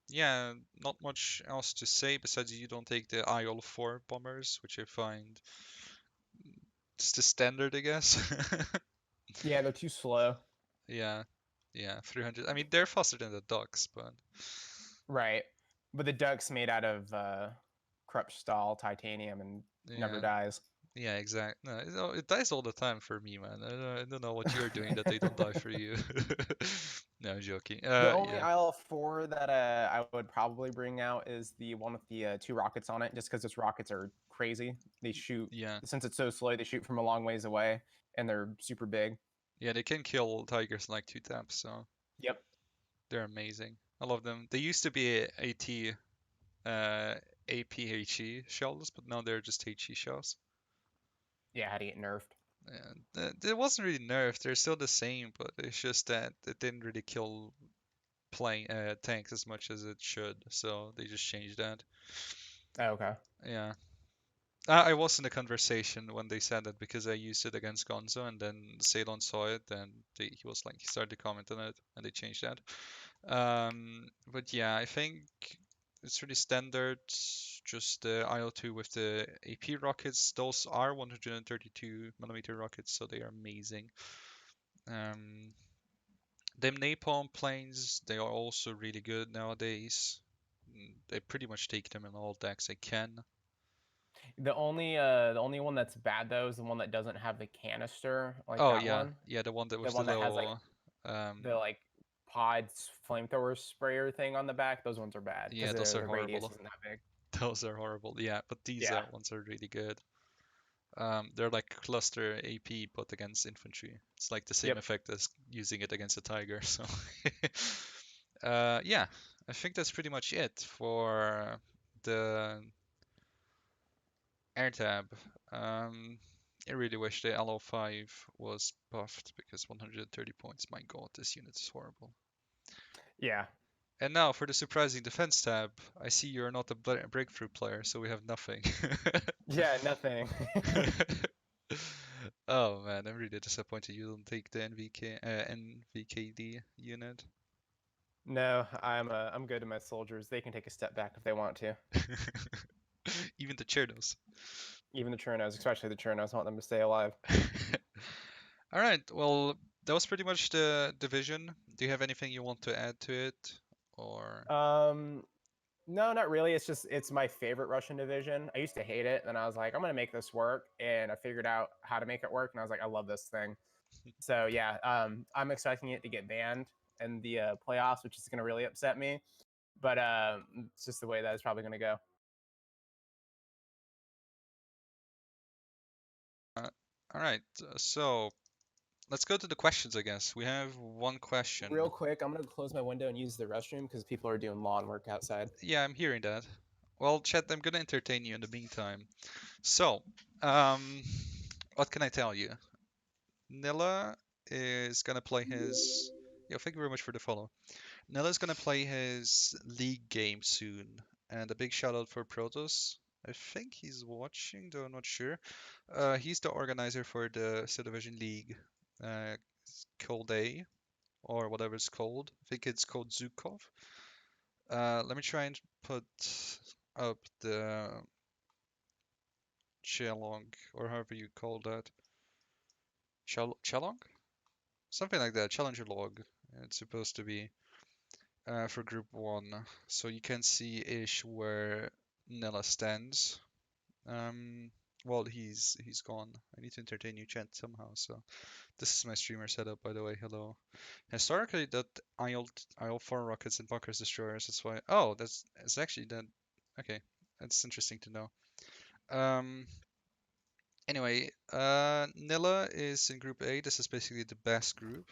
Yeah, not much else to say besides you don't take the IL-4 bombers, which I find it's the standard, I guess. Yeah, they're too slow. Yeah, yeah, 300. I mean, they're faster than the ducks, but Right. But the duck's made out of crutch stall titanium and never yeah, dies. yeah, exact. No, it dies all the time for me, man. I don't know what you're doing that they don't die for you. No, I'm joking. The only Yeah, IL-4 that I would probably bring out is the one with the two rockets on it, just because its rockets are crazy. They shoot, yeah, since it's so slow, they shoot from a long ways away, and they're super big. yeah. They can kill tigers in like 2 taps, so Yep. they're amazing. I love them. They used to be AT, uh, APHE shells, but now they're just HE shells. Yeah, how to get nerfed. And it wasn't really nerfed. They're still the same, but it's just that it didn't really kill plane tanks as much as it should. So they just changed that. Oh, okay. Yeah. I was in the conversation when they said that because I used it against Gonzo, and then Ceylon saw it, and he was like, he started to comment on it, and they changed that. But yeah, I think it's really standard. Just the IL-2 with the AP rockets. Those are 132 millimeter rockets, so they are amazing. Um, them napalm planes, they are also really good nowadays. I pretty much take them in all decks I can. The only one that's bad though is the one that doesn't have the canister, like Oh that yeah, one. yeah, the one that The with the one that has like little, the like pods flamethrower sprayer thing on the back. Those ones are bad because yeah, those are the radius horrible. isn't that big. Those are horrible. Yeah, but these Yeah. ones are really good. They're like cluster AP but against infantry. It's like the same Yep. effect as using it against a tiger. So, yeah, I think that's pretty much it for the air tab. Um, I really wish the LO5 was buffed because 130 points. My God, this unit is horrible. Yeah. And now for the surprising defense tab. I see you're not a breakthrough player, so we have nothing. Yeah. Nothing. Oh man, I'm really disappointed you don't take the NVKD unit. No, I'm good to my soldiers. They can take a step back if they want to. Even the Chernos. Even the Chernos, especially the Chernos, I want them to stay alive. All right. Well, that was pretty much the division. Do you have anything you want to add to it? Or Um, no, not really. It's my favorite Russian division. I used to hate it, and I was like, I'm gonna make this work, and I figured out how to make it work, and I was like, I love this thing. So yeah, I'm expecting it to get banned in the playoffs, which is gonna really upset me. But it's just the way that it's probably gonna go. all right. So let's go to the questions, I guess. We have one question. Real quick, I'm gonna close my window and use the restroom because people are doing lawn work outside. Yeah, I'm hearing that. Well, Chet, I'm gonna entertain you in the meantime. So, um, what can I tell you? Nilla is gonna play his. Yeah, thank you very much for the follow. Nilla's gonna play his league game soon, and a big shout out for Protoss. I think he's watching, though I'm not sure. He's the organizer for the Subdivision League, it's called A, or whatever it's called. I think it's called Zukov. Let me try and put up the Chalong, or however you call that. Chalong? Something like that. Challenger log. It's supposed to be for Group 1. So you can see ish where Nella stands. Um, well, he's gone. I need to entertain you, chat somehow. So this is my streamer setup, by the way. Hello. Historically, that IL-4 rockets and bunkers destroyers. That's why. Oh, that's actually that. Okay, that's interesting to know. Um, anyway, Nilla is in Group A. This is basically the best group,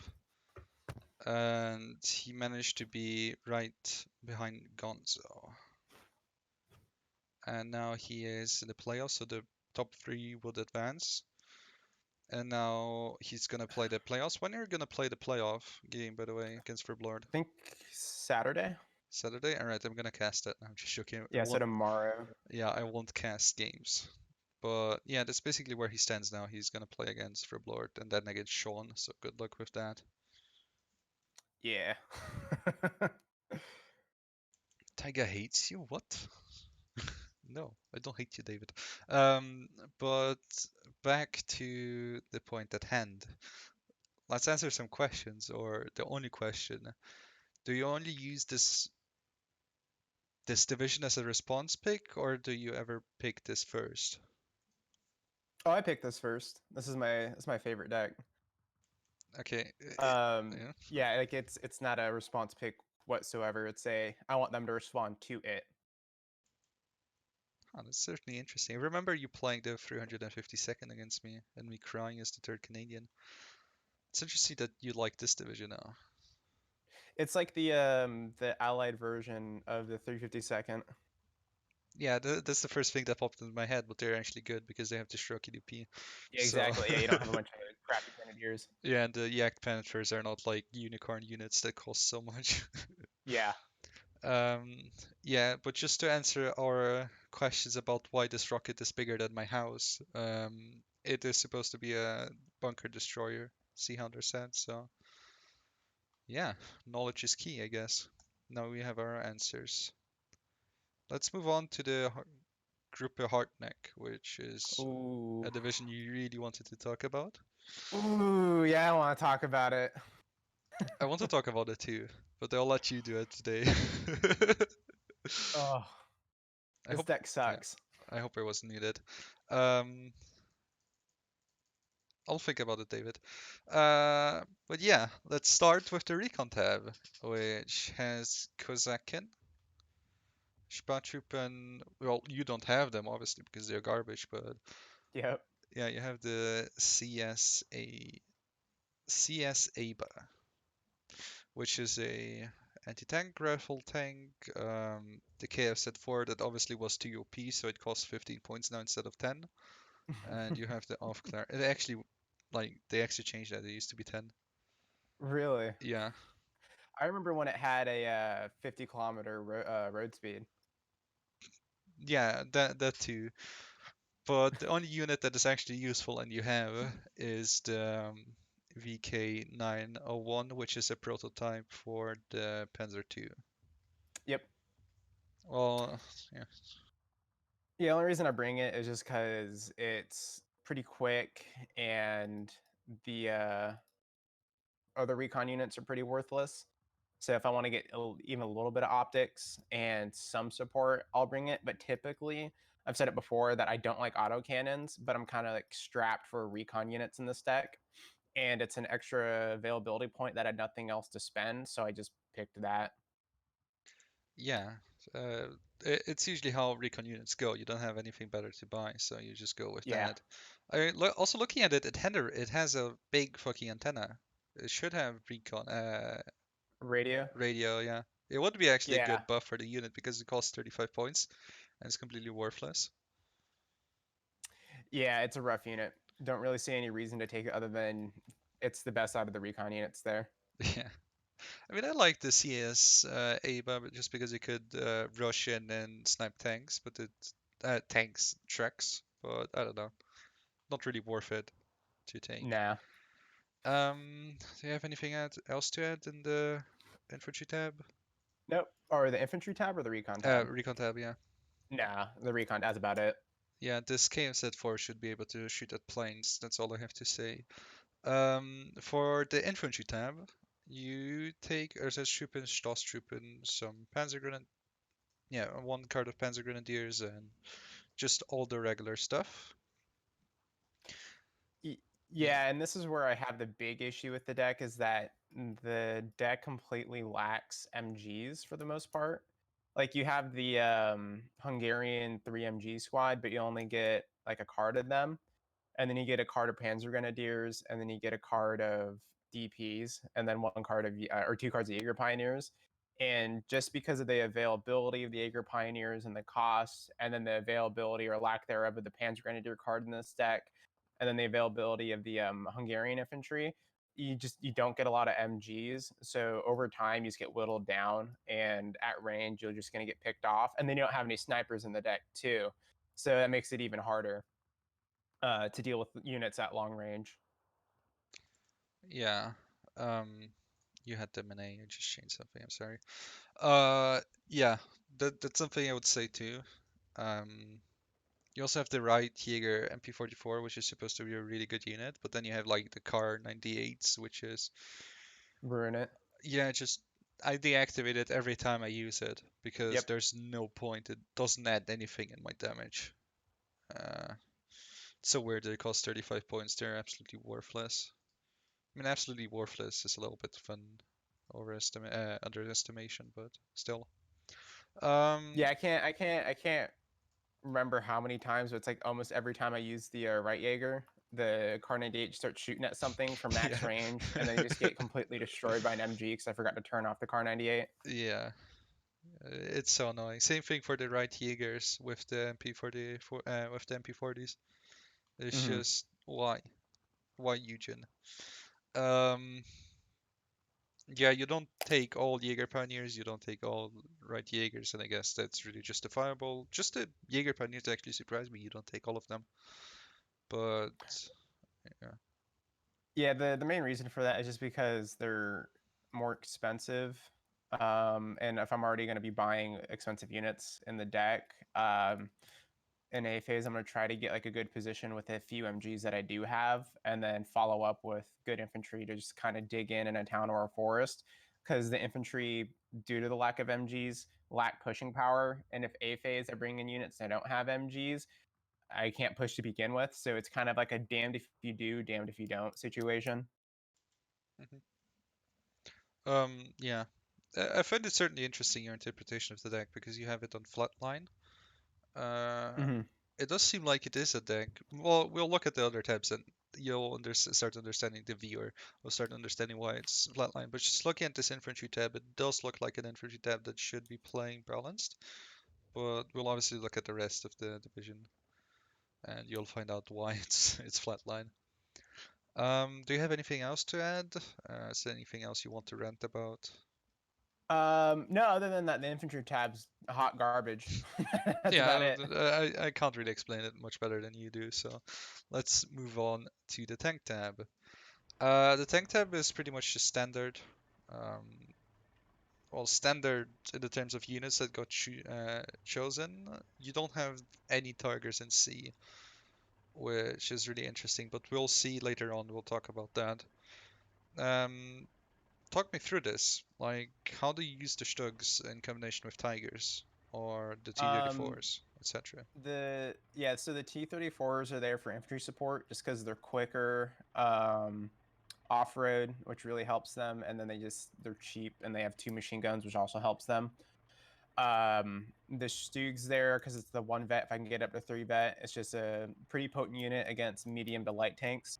and he managed to be right behind Gonzo. And now he is in the playoffs, so the top three would advance. And now he's gonna play the playoffs. When are you gonna play the playoff game, by the way, against Verblord? I think Saturday. Saturday? Alright, I'm gonna cast it. I'm just joking. I Yeah, so won't, tomorrow. yeah, I won't cast games. But yeah, that's basically where he stands now. He's gonna play against Verblord and then against Sean, so good luck with that. Yeah. Taiga hates you? What? No, I don't hate you, David. Um, but back to the point at hand. Let's answer some questions, or the only question. Do you only use this division as a response pick, or do you ever pick this first? Oh, I picked this first. This is my favorite deck. Okay, yeah, Yeah, like it's not a response pick whatsoever. It's a I want them to respond to it. oh, that's certainly interesting. I remember you playing the 352nd against me, and me crying as the third Canadian. It's interesting that you like this division now. It's like the allied version of the 352nd. Yeah, that's the first thing that popped into my head, but they're actually good because they have the stroke EDP. Yeah, So, exactly. Yeah, you don't have a bunch of crappy grenadiers. yeah, and the Yak Panthers are not like unicorn units that cost so much. Yeah. Um, yeah, but just to answer our questions about why this rocket is bigger than my house, it is supposed to be a bunker destroyer, C-100 so yeah, knowledge is key, I guess. Now we have our answers. Let's move on to the Gruppe Harteneck, which is Ooh. a division you really wanted to talk about. Ooh, yeah, I want to talk about it. I want to talk about it too, but I'll let you do it today. Oh, I this hope, deck yeah, sucks. I hope I wasn't needed. Um, I'll think about it, David. But yeah, let's start with the recon tab, which has Kozakin, Spartruppen. Well, you don't have them obviously because they're garbage, but Yep. yeah, you have the CS ABA, which is a anti-tank rifle tank. The KF-Z4 that obviously was too OP, so it costs 15 points now instead of 10. And you have the off clear. It actually, like, they actually changed that. It used to be 10. Really? Yeah, I remember when it had a 50-kilometer road speed. yeah, that too. But the only unit that is actually useful and you have is the VK901, which is a prototype for the Panzer II. Yep. Well, yeah, Yeah, the only reason I bring it is just because it's pretty quick and the other recon units are pretty worthless. So if I want to get even a little bit of optics and some support, I'll bring it. But typically, I've said it before that I don't like autocannons, but I'm kind of like strapped for recon units in this deck. And it's an extra availability point that I had nothing else to spend. So I just picked that. yeah. It's usually how recon units go. You don't have anything better to buy, so you just go with Yeah. that. Also looking at it, it has a big fucking antenna. It should have recon Radio. radio, yeah. It would be actually a Yeah. good buff for the unit because it costs 35 points and it's completely worthless. Yeah, it's a rough unit. Don't really see any reason to take it other than it's the best out of the recon units there. Yeah. I mean, I like the CS ABA but just because it could rush in and snipe tanks, but tanks trucks, but I don't know, not really worth it to take. Nah. Do you have anything else to add in the infantry tab? Nope. Or the infantry tab or the recon tab? Recon tab, yeah. Nah, the recon. That's about it. Yeah, this KMZ4 should be able to shoot at planes. That's all I have to say. For the infantry tab, you take Ersatztruppen, Stoßtruppen, some yeah, one card of Panzer Grenadiers, and just all the regular stuff. Y- You, Yeah, and this is where I have the big issue with the deck is that the deck completely lacks MGs for the most part. Like you have the Hungarian 3 MG squad, but you only get like a card of them. And then you get a card of Panzer Grenadiers, and then you get a card of DPs, and then one card of or two cards of Jaeger Pioneers. And just because of the availability of the Jaeger Pioneers and the cost, and then the availability or lack thereof of the Panzer Grenadier card in this deck, and then the availability of the Hungarian infantry, you don't get a lot of MGs. So over time, you just get whittled down, and at range, you're just going to get picked off. And then you don't have any snipers in the deck too, so that makes it even harder to deal with units at long range. yeah. Um, you had the MNA. I just changed something. I'm sorry. Yeah, that's something I would say too. Um, you also have the right Jaeger MP44, which is supposed to be a really good unit, but then you have like the Car 98s, which is Ruin it. yeah, just I deactivate it every time I use it because Yep. there's no point. It doesn't add anything in my damage. Uh, it's so weird that it costs 35 points. They're absolutely worthless. I mean, absolutely worthless is a little bit fun underestimation, but still. Um, Yeah, I can't remember how many times, but it's like almost every time I use the right Jaeger, the Car 98 starts shooting at something from max yeah, range, and then you just get completely destroyed by an MG because I forgot to turn off the Car 98. yeah. It's so annoying. Same thing for the right Jaegers with the with the MP40s. It's Mm-hmm. just why Eugen? Um, yeah, you don't take all Jaeger Pioneers, you don't take all right Jaegers, and I guess that's really justifiable. Just the Jaeger Pioneers actually surprised me. You don't take all of them, but yeah, Yeah, the main reason for that is just because they're more expensive. And if I'm already going to be buying expensive units in the deck, in A phase, I'm going to try to get like a good position with a few MGs that I do have, and then follow up with good infantry to just kind of dig in a town or a forest. Because the infantry, due to the lack of MGs, lack pushing power. And if A phase are bringing in units that don't have MGs, I can't push to begin with. So it's kind of like a damned if you do, damned if you don't situation. mhm. Yeah. I find it certainly interesting your interpretation of the deck because you have it on flatline. Uh, Mm-hmm. it does seem like it is a deck. Well, we'll look at the other tabs and you'll start understanding the viewer. Will start understanding why it's flatline. But just looking at this infantry tab, it does look like an infantry tab that should be playing balanced. But we'll obviously look at the rest of the division, and you'll find out why it's flatline. Do you have anything else to add? Is there anything else you want to rant about? No, other than that, the infantry tab's hot garbage. That's about Yeah, it. I can't really explain it much better than you do, so let's move on to the tank tab. The tank tab is pretty much the standard. Um, well, standard in the terms of units that got chosen. You don't have any tigers in C, which is really interesting, but we'll see later on. We'll talk about that. Um, Talk me through this. Like, how do you use the Stugs in combination with tigers or the Um, T-34s, etc.? so the T-34s are there for infantry support just because they're quicker, off road, which really helps them, and then they're cheap and they have two machine guns, which also helps them. The Stug's there because it's the one vet. If I can get up to three vet, it's just a pretty potent unit against medium to light tanks.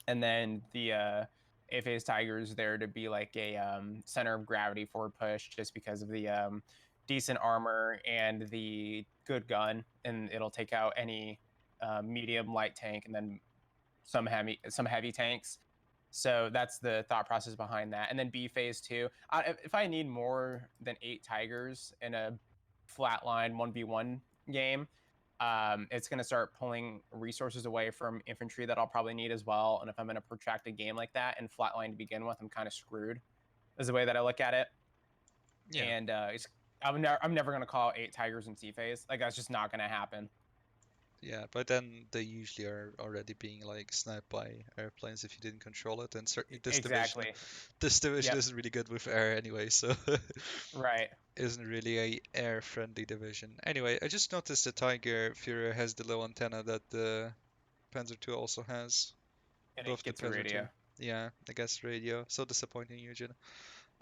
And then the AFA's Tiger's there to be like a center of gravity forward push, just because of the decent armor and the good gun, and it'll take out any medium light tank and then some heavy tanks. So that's the thought process behind that. And then B phase two. If I need more than 8 tigers in a flatline 1v1 game, it's going to start pulling resources away from infantry that I'll probably need as well. And if I'm in a protracted game like that and flatline to begin with, I'm kind of screwed. Is the way that I look at it. Yeah, And I'm never going to call 8 tigers in C phase. Like that's just not going to happen. yeah, but then they usually are already being like sniped by airplanes if you didn't control it, and certainly Exactly. this division Yep. isn't really good with air anyway, so Right. isn't really a air-friendly division. Anyway, I just noticed the Tiger Fuhrer has the low antenna that the Panzer II also has And it above the gets a Panzer II. radio. Yeah, I guess radio. So disappointing, Eugene.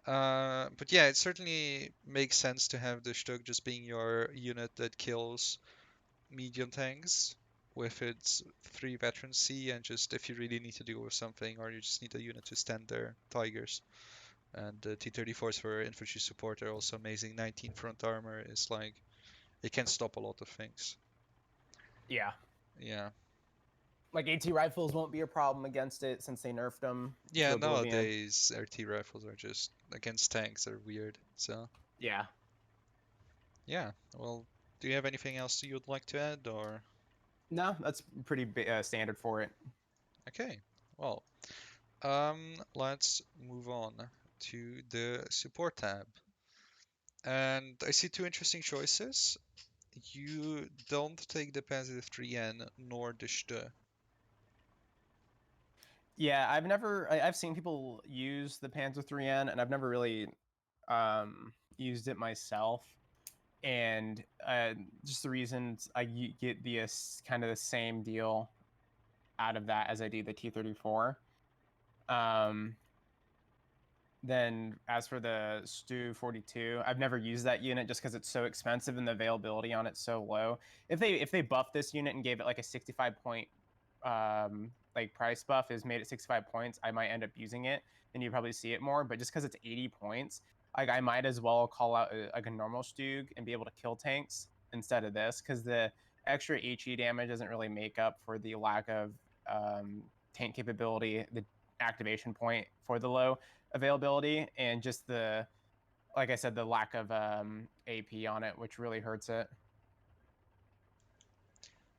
But yeah, it certainly makes sense to have the Stug just being your unit that kills medium tanks with its 3 veteran C, and just if you really need to deal with something or you just need a unit to stand there, Tigers. And the T-34s for infantry support are also amazing. 19 front armor is like, it can stop a lot of things. Yeah. Yeah. Like AT rifles won't be a problem against it since they nerfed them to Yeah, oblivion. nowadays RT rifles are just against tanks are weird. So, Yeah. yeah. Well, do you have anything else you would like to add or? No, that's pretty standard for it. Okay. Well, let's move on to the support tab. And I see two interesting choices. You don't take the Panzer 3N nor the St. Yeah, I've seen people use the Panzer 3N, and I've never really used it myself. And just the reasons get kind of the same deal out of that as I do the T-34. Um, Then as for the Stu 42, I've never used that unit just because it's so expensive and the availability on it's so low. If they buffed this unit and gave it like a 65 point like price buff is made it 65 points, I might end up using it and you probably see it more. But just because it's 80 points, like I might as well call out like a normal Stug and be able to kill tanks instead of this because the extra HE damage doesn't really make up for the lack of tank capability, the activation point for the low availability, and just the like I said, the lack of AP on it, which really hurts it.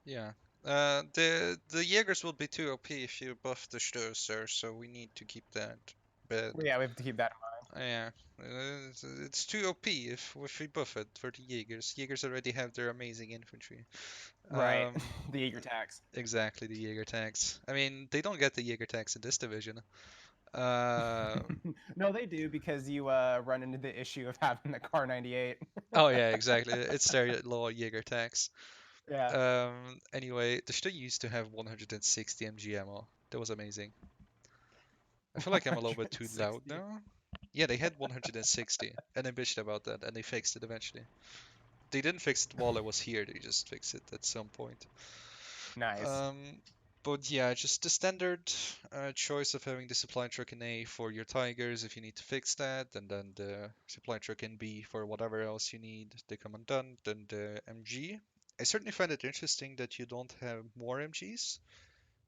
Yeah. The Jaegers will be too OP if you buff the Stoßer, so we need to keep that. But Yeah, we have to keep that in yeah, it's too OP if we buff it for the Jaegers. Jaegers already have their amazing infantry. mind. Right. Um, The Jaeger tax. exactly, the Jaeger tanks. I mean, they don't get the Jaeger tanks in this division. Uh, No, they do because you run into the issue of having the car 98. oh yeah, exactly. It's their low Jaeger tanks. Yeah. Anyway, the St used to have 160 mg ammo. That was amazing. I feel like I'm a little bit too loud 160. now. Yeah, they had 160, and I bitched about that, and they fixed it eventually. They didn't fix it while I was here, they just fixed it at some point. Nice. Um, but yeah, just the standard choice of having the supply truck in A for your Tigers if you need to fix that, and then the supply truck in B for whatever else you need, the commandant, and the MG. I certainly find it interesting that you don't have more MGs.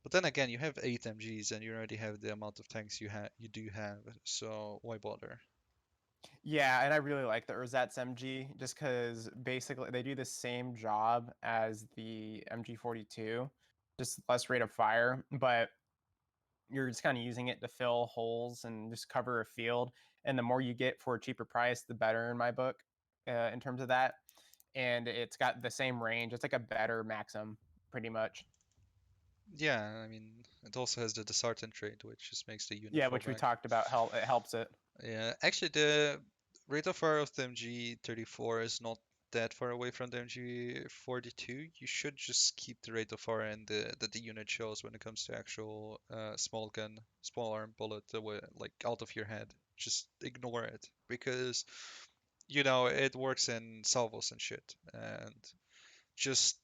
But then again, you have 8 MGs and you already have the amount of tanks you do have, so why bother? Yeah, and I really like the Ersatz MG just because basically they do the same job as the MG 42, just less rate of fire. But you're just kind of using it to fill holes and just cover a field. And the more you get for a cheaper price, the better in my book, in terms of that. And it's got the same range. It's like a better Maxim, pretty much. Yeah, I mean, it also has the disheartened trait, which just makes the unit Yeah, fall which we back. talked about. It helps it. Yeah, actually, the rate of fire of the MG34 is not that far away from the MG42. You should just keep the rate of fire and that the unit shows when it comes to actual small gun, small arm bullet, like out of your head. Just ignore it because it works in salvos and shit, and just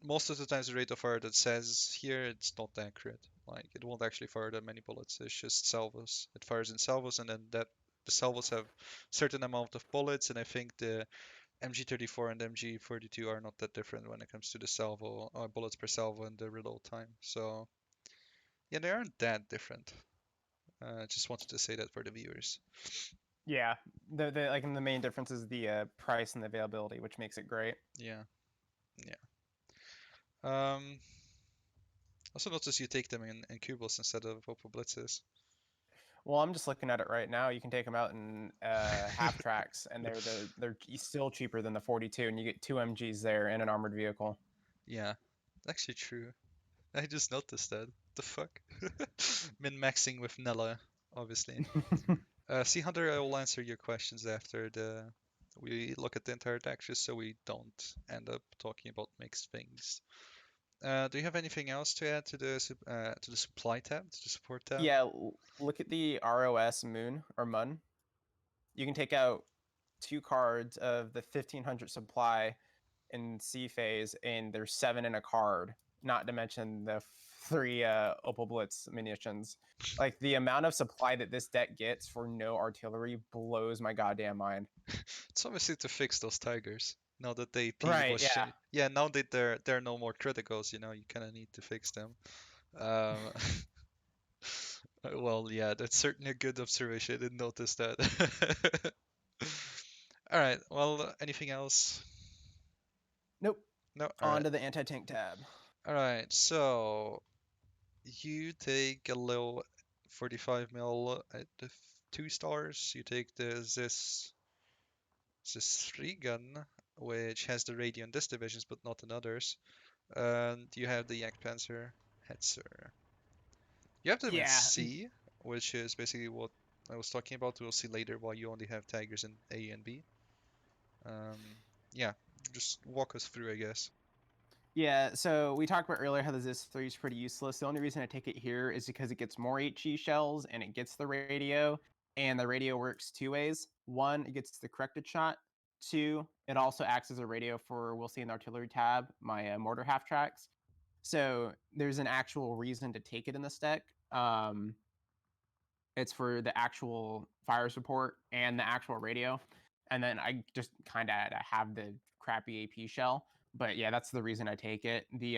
most of the times the rate of fire that says here it's not accurate. Like it won't actually fire that many bullets. It's just salvos. It fires in salvos, and then that the salvos have certain amount of bullets. And I think the MG34 and MG42 are not that different when it comes to the salvo bullets per salvo and the reload time. So yeah, they aren't that different. Just wanted to say that for the viewers. Yeah, the like the main difference is the price and the availability, which makes it great. Yeah, yeah. Um, also notice you take them in cubos instead of Opal Blitzes. Well, I'm just looking at it right now. You can take them out in half tracks, and they're still cheaper than the 42, and you get two MGs there and an armored vehicle. Yeah, actually true. I just noticed that. The fuck? Min-maxing with Nilla, obviously. See, Hunter, I will answer your questions after we look at the entire deck, just so we don't end up talking about mixed things. Do you have anything else to add to to the supply tab, to the support tab? Yeah, look at the ROS Moon or Mun. You can take out two cards of the 1500 supply in C phase, and there's seven in a card. Not to mention the three Opal Blitz munitions. Like the amount of supply that this deck gets for no artillery blows my goddamn mind. It's obviously to fix those tigers. Now that the AP Right? was Yeah. yeah, now that there are no more criticals, you kind of need to fix them. Um, well, yeah, that's certainly a good observation. I didn't notice that. All right. Well, anything else? Nope. No. All On right. to the anti tank tab. All right. So you take a little 45 mil at the 2 stars. You take the this 3 gun, which has the radio in this divisions but not in others. And you have the Jagdpanzer Hetzer. You have them in Yeah. C, which is basically what I was talking about. We'll see later why you only have Tigers in A and B. Yeah, just walk us through, I guess. Yeah, so we talked about earlier how the ZIS-3 is pretty useless. The only reason I take it here is because it gets more HE shells and it gets the radio, and the radio works two ways. One, it gets the corrected shot. Two, it also acts as a radio for, we'll see in the artillery tab, my mortar half tracks. So there's an actual reason to take it in this deck. It's for the actual fire support and the actual radio. And then I just kind of have the crappy AP shell. But yeah, that's the reason I take it. The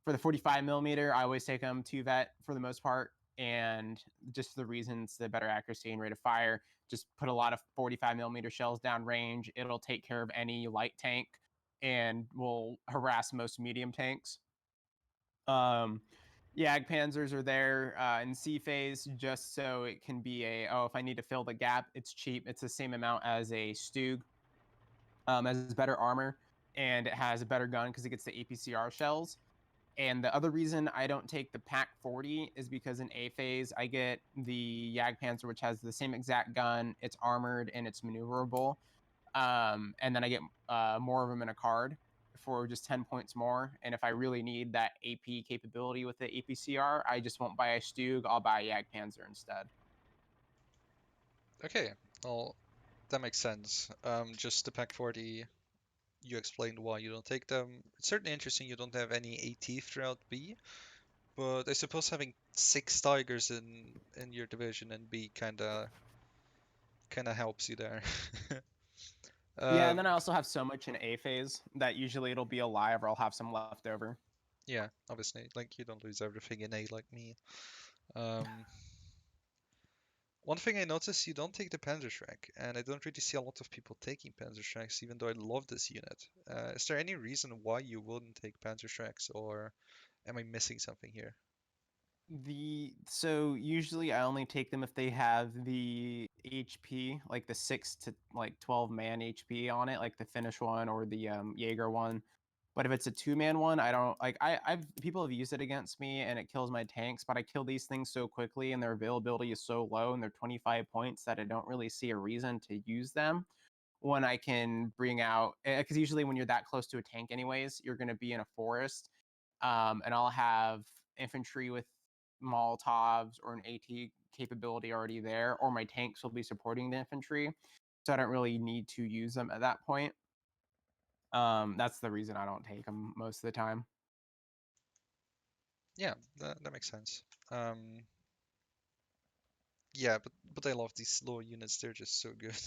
For the 45 millimeter, I always take them to vet for the most part. And just the reasons, the better accuracy and rate of fire. Just put a lot of 45 millimeter shells down range. It'll take care of any light tank and will harass most medium tanks. Um, Panzers are there in C phase just so it can be if I need to fill the gap, it's cheap. It's the same amount as a Stug, has better armor, and it has a better gun because it gets the APCR shells. And the other reason I don't take the Pack 40 is because in A phase, I get the Jagdpanzer, which has the same exact gun, it's armored, and it's maneuverable. And then I get more of them in a card for just 10 points more. And if I really need that AP capability with the APCR, I just won't buy a Stug, I'll buy a Jagdpanzer instead. Okay, well, that makes sense. Just the Pack 40, you explained why you don't take them. It's certainly interesting you don't have any AT throughout B, but I suppose having 6 Tigers in your division in B kinda helps you there. Yeah, and then Um, I also have so much in A phase that usually it'll be alive or I'll have some left over. yeah, obviously, like you don't lose everything in A like me. Um, One thing I noticed, you don't take the Panzerschreck, and I don't really see a lot of people taking Panzerschrecks, even though I love this unit. Is there any reason why you wouldn't take Panzerschrecks, or am I missing something here? So usually I only take them if they have the HP, like the 6 to like 12 man HP on it, like the Finnish one or the Jaeger one. But if it's a two-man one, I don't like I've people have used it against me and it kills my tanks, but I kill these things so quickly and their availability is so low and they're 25 points that I don't really see a reason to use them when I can bring out, because usually when you're that close to a tank anyways, you're going to be in a forest, and I'll have infantry with Molotovs or an AT capability already there, or my tanks will be supporting the infantry, so I don't really need to use them at that point. That's the reason I don't take them most of the time. Yeah, that makes sense. Um, yeah, but I love these slow units. They're just so good.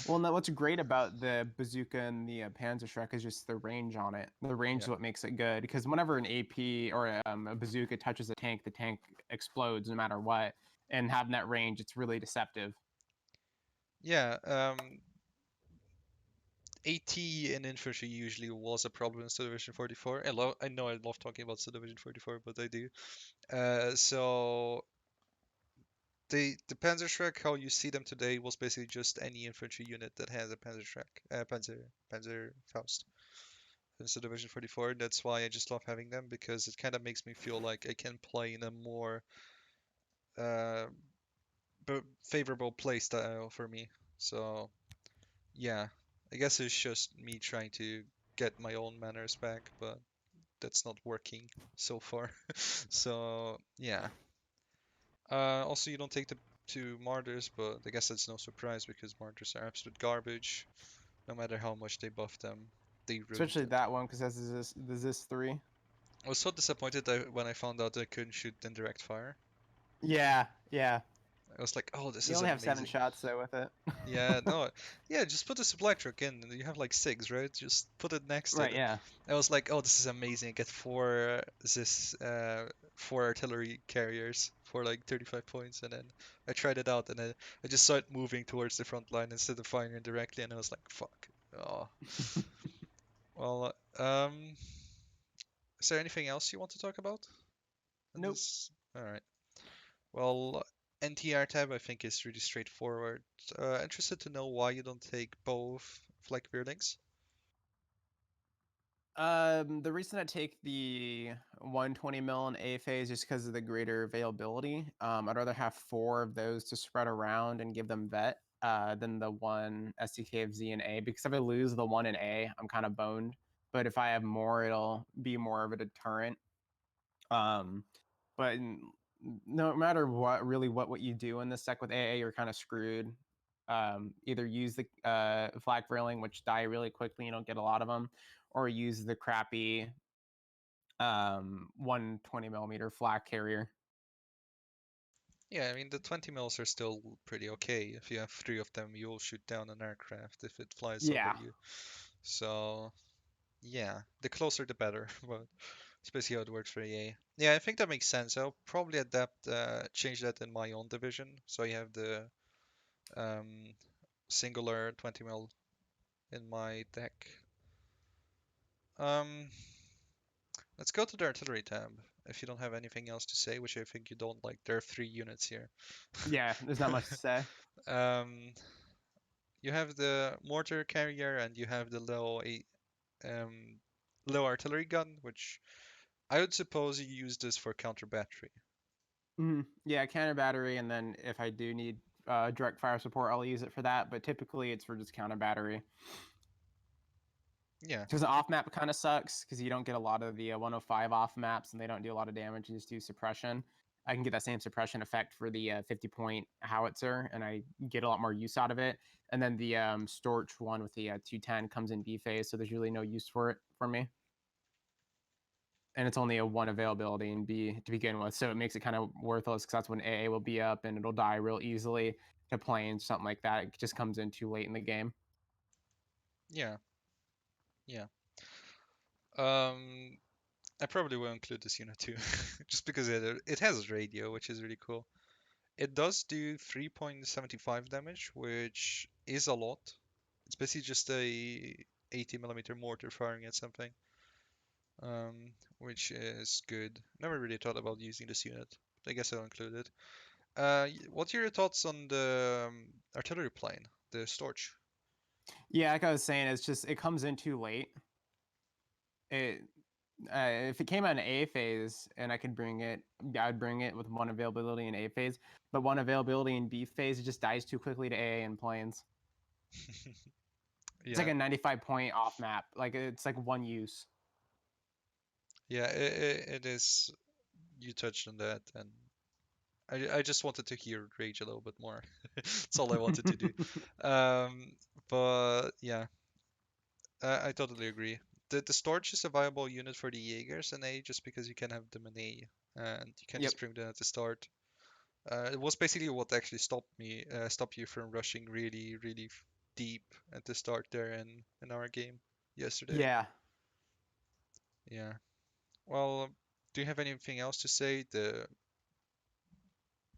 Well, no, what's great about the bazooka and the Panzerschreck is just the range on it. The range Yeah. is what makes it good because whenever an AP or a bazooka touches a tank, the tank explodes no matter what. And having that range, it's really deceptive. Yeah, AT in infantry usually was a problem in Subdivision 44. I know I love talking about Subdivision 44, but I do. So the Panzerschreck, how you see them today, was basically just any infantry unit that has a Panzerschreck, Panzerfaust in Subdivision 44. That's why I just love having them because it kind of makes me feel like I can play in a more uh, favorable play style for me. So yeah, I guess it's just me trying to get my own manners back, but that's not working so far. So yeah. Also, you don't take the two martyrs, but I guess that's no surprise because martyrs are absolute garbage. No matter how much they buff them, they ruined Especially it. that one because that's this three. I was so disappointed when I found out I couldn't shoot indirect fire. Yeah, yeah. I was like, oh, this You is only have 7 amazing. shots though with it. Yeah, no, yeah, just put a supply truck in. You have like six, right? Just put it next to Right, it. yeah. I was like, oh, this is amazing. I get four artillery carriers for like 35 points, and then I tried it out, and I just saw it moving towards the front line instead of firing directly, and I was like, fuck. Oh, well, is there anything else you want to talk about in Nope. this? All right. Well, NTR tab I think is really straightforward. Interested to know why you don't take both flag Beardings. The reason I take the 120 mil in A phase just because of the greater availability. I'd rather have four of those to spread around and give them vet than the one SDK of Z and A because if I lose the one in A, I'm kind of boned. But if I have more, it'll be more of a deterrent. Um, but no matter what, really, what you do in this deck with AA, you're kind of screwed. Either use the flak railing, which die really quickly, you don't get a lot of them, or use the crappy 120 millimeter flak carrier. Yeah, I mean the 20 mils are still pretty okay. If you have three of them, you'll shoot down an aircraft if it flies over Yeah. you. So yeah, the closer the better. But it's basically how it works for EA. Yeah, I think that makes sense. I'll probably change that in my own division. So I have the um, singular 20 mil in my deck. Um, let's go to the artillery tab. If you don't have anything else to say, which I think you don't, like there are three units here. Yeah, there's not much to say. um, you have the mortar carrier and you have the low artillery gun, which I would suppose you use this for counter battery. Yeah, counter battery, and then if I do need direct fire support, I'll use it for that. But typically, it's for just counter battery. Yeah, Because the off map kind of sucks because you don't get a lot of the 105 off maps and they don't do a lot of damage, you just do suppression. I can get that same suppression effect for the 50-point howitzer and I get a lot more use out of it. And then the Storch one with the 210 comes in B phase, so there's really no use for it for me. And it's only a one availability in B to begin with, so it makes it kind of worthless because that's when AA will be up and it'll die real easily to planes, something like that. It just comes in too late in the game. yeah, yeah. Um, I probably will include this unit too, just because it has radio, which is really cool. It does do 3.75 damage, which is a lot. It's basically just a 80 millimeter mortar firing at something. which is good. Never really thought about using this unit. I guess I'll include it. What are your thoughts on the artillery plane, the storage? Yeah, like I was saying, it's just it comes in too late. It if it came out in A phase and I could bring it, I'd bring it with one availability in A phase. But one availability in B phase, it just dies too quickly to AA in planes. It's like Yeah, a 95 point off map. Like it's like one use. yeah, it is. You touched on that, and I just wanted to hear Rage a little bit more. That's all I wanted to do. Um, but yeah, I totally agree. The storage is a viable unit for the Jaegers in A just because you can have them in A and you can Yep. just bring them at the start. It was basically what actually stopped you from rushing really deep at the start there in our game yesterday. Yeah. Yeah. Well, do you have anything else to say? The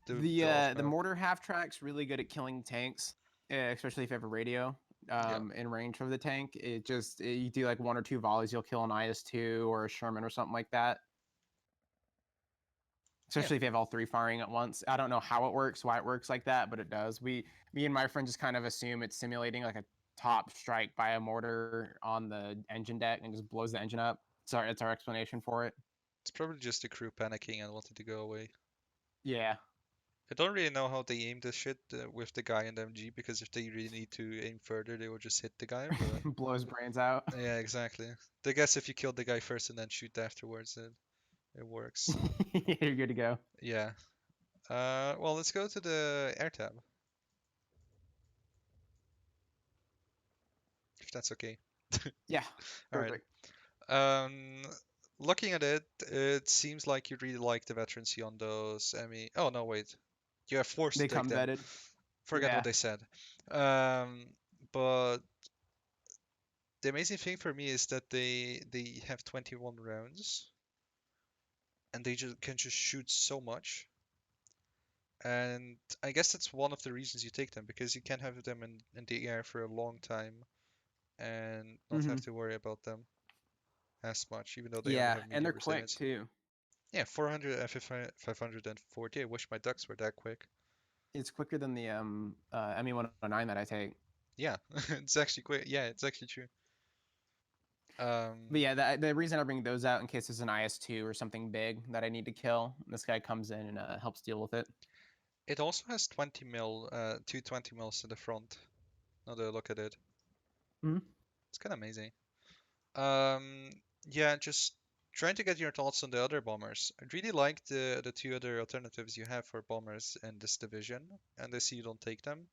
off The map. mortar half track's really good at killing tanks, especially if you have a radio Yeah. in range of the tank. You do like one or two volleys, you'll kill an IS-2 or a Sherman or something like that. Yeah. Especially if you have all three firing at once. I don't know how it works, why it works like that, but it does. Me and my friend just kind of assume it's simulating like a top strike by a mortar on the engine deck and just blows the engine up. Sorry, it's our explanation for it. It's probably just the crew panicking and wanting to go away. Yeah, I don't really know how they aim this shit with the guy in the MG because if they really need to aim further, they will just hit the guy. But blows brains out. yeah, exactly. I guess if you kill the guy first and then shoot afterwards, it works. You're good to go. Yeah. Well, let's go to the air tab, if that's okay. Yeah, All right. perfect. Um, looking at it, it seems like you really like the veterancy on those. I mean, oh no, wait. You are forced to They take come them. vetted. Forget what Yeah. they said. Um, but the amazing thing for me is that they have 21 rounds and they just can just shoot so much. And I guess that's one of the reasons you take them because you can have them in the air for a long time and not have Hmm. to worry about them as much, even though they only Yeah, have and they're medium quick resilience. too. Yeah, 400 and 540. I wish my ducks were that quick. It's quicker than the ME 109 that I take. Yeah, it's actually quick. Yeah, it's actually true. But Um, yeah, the reason I bring those out in case there's an IS-2 or something big that I need to kill, this guy comes in and helps deal with it. it also has 20 mil, two 20 mils in the front. Now that I look at it, Mhm. it's kind of amazing. Um, yeah, just trying to get your thoughts on the other bombers. I really like the two other alternatives you have for bombers in this division, and I see you don't take them.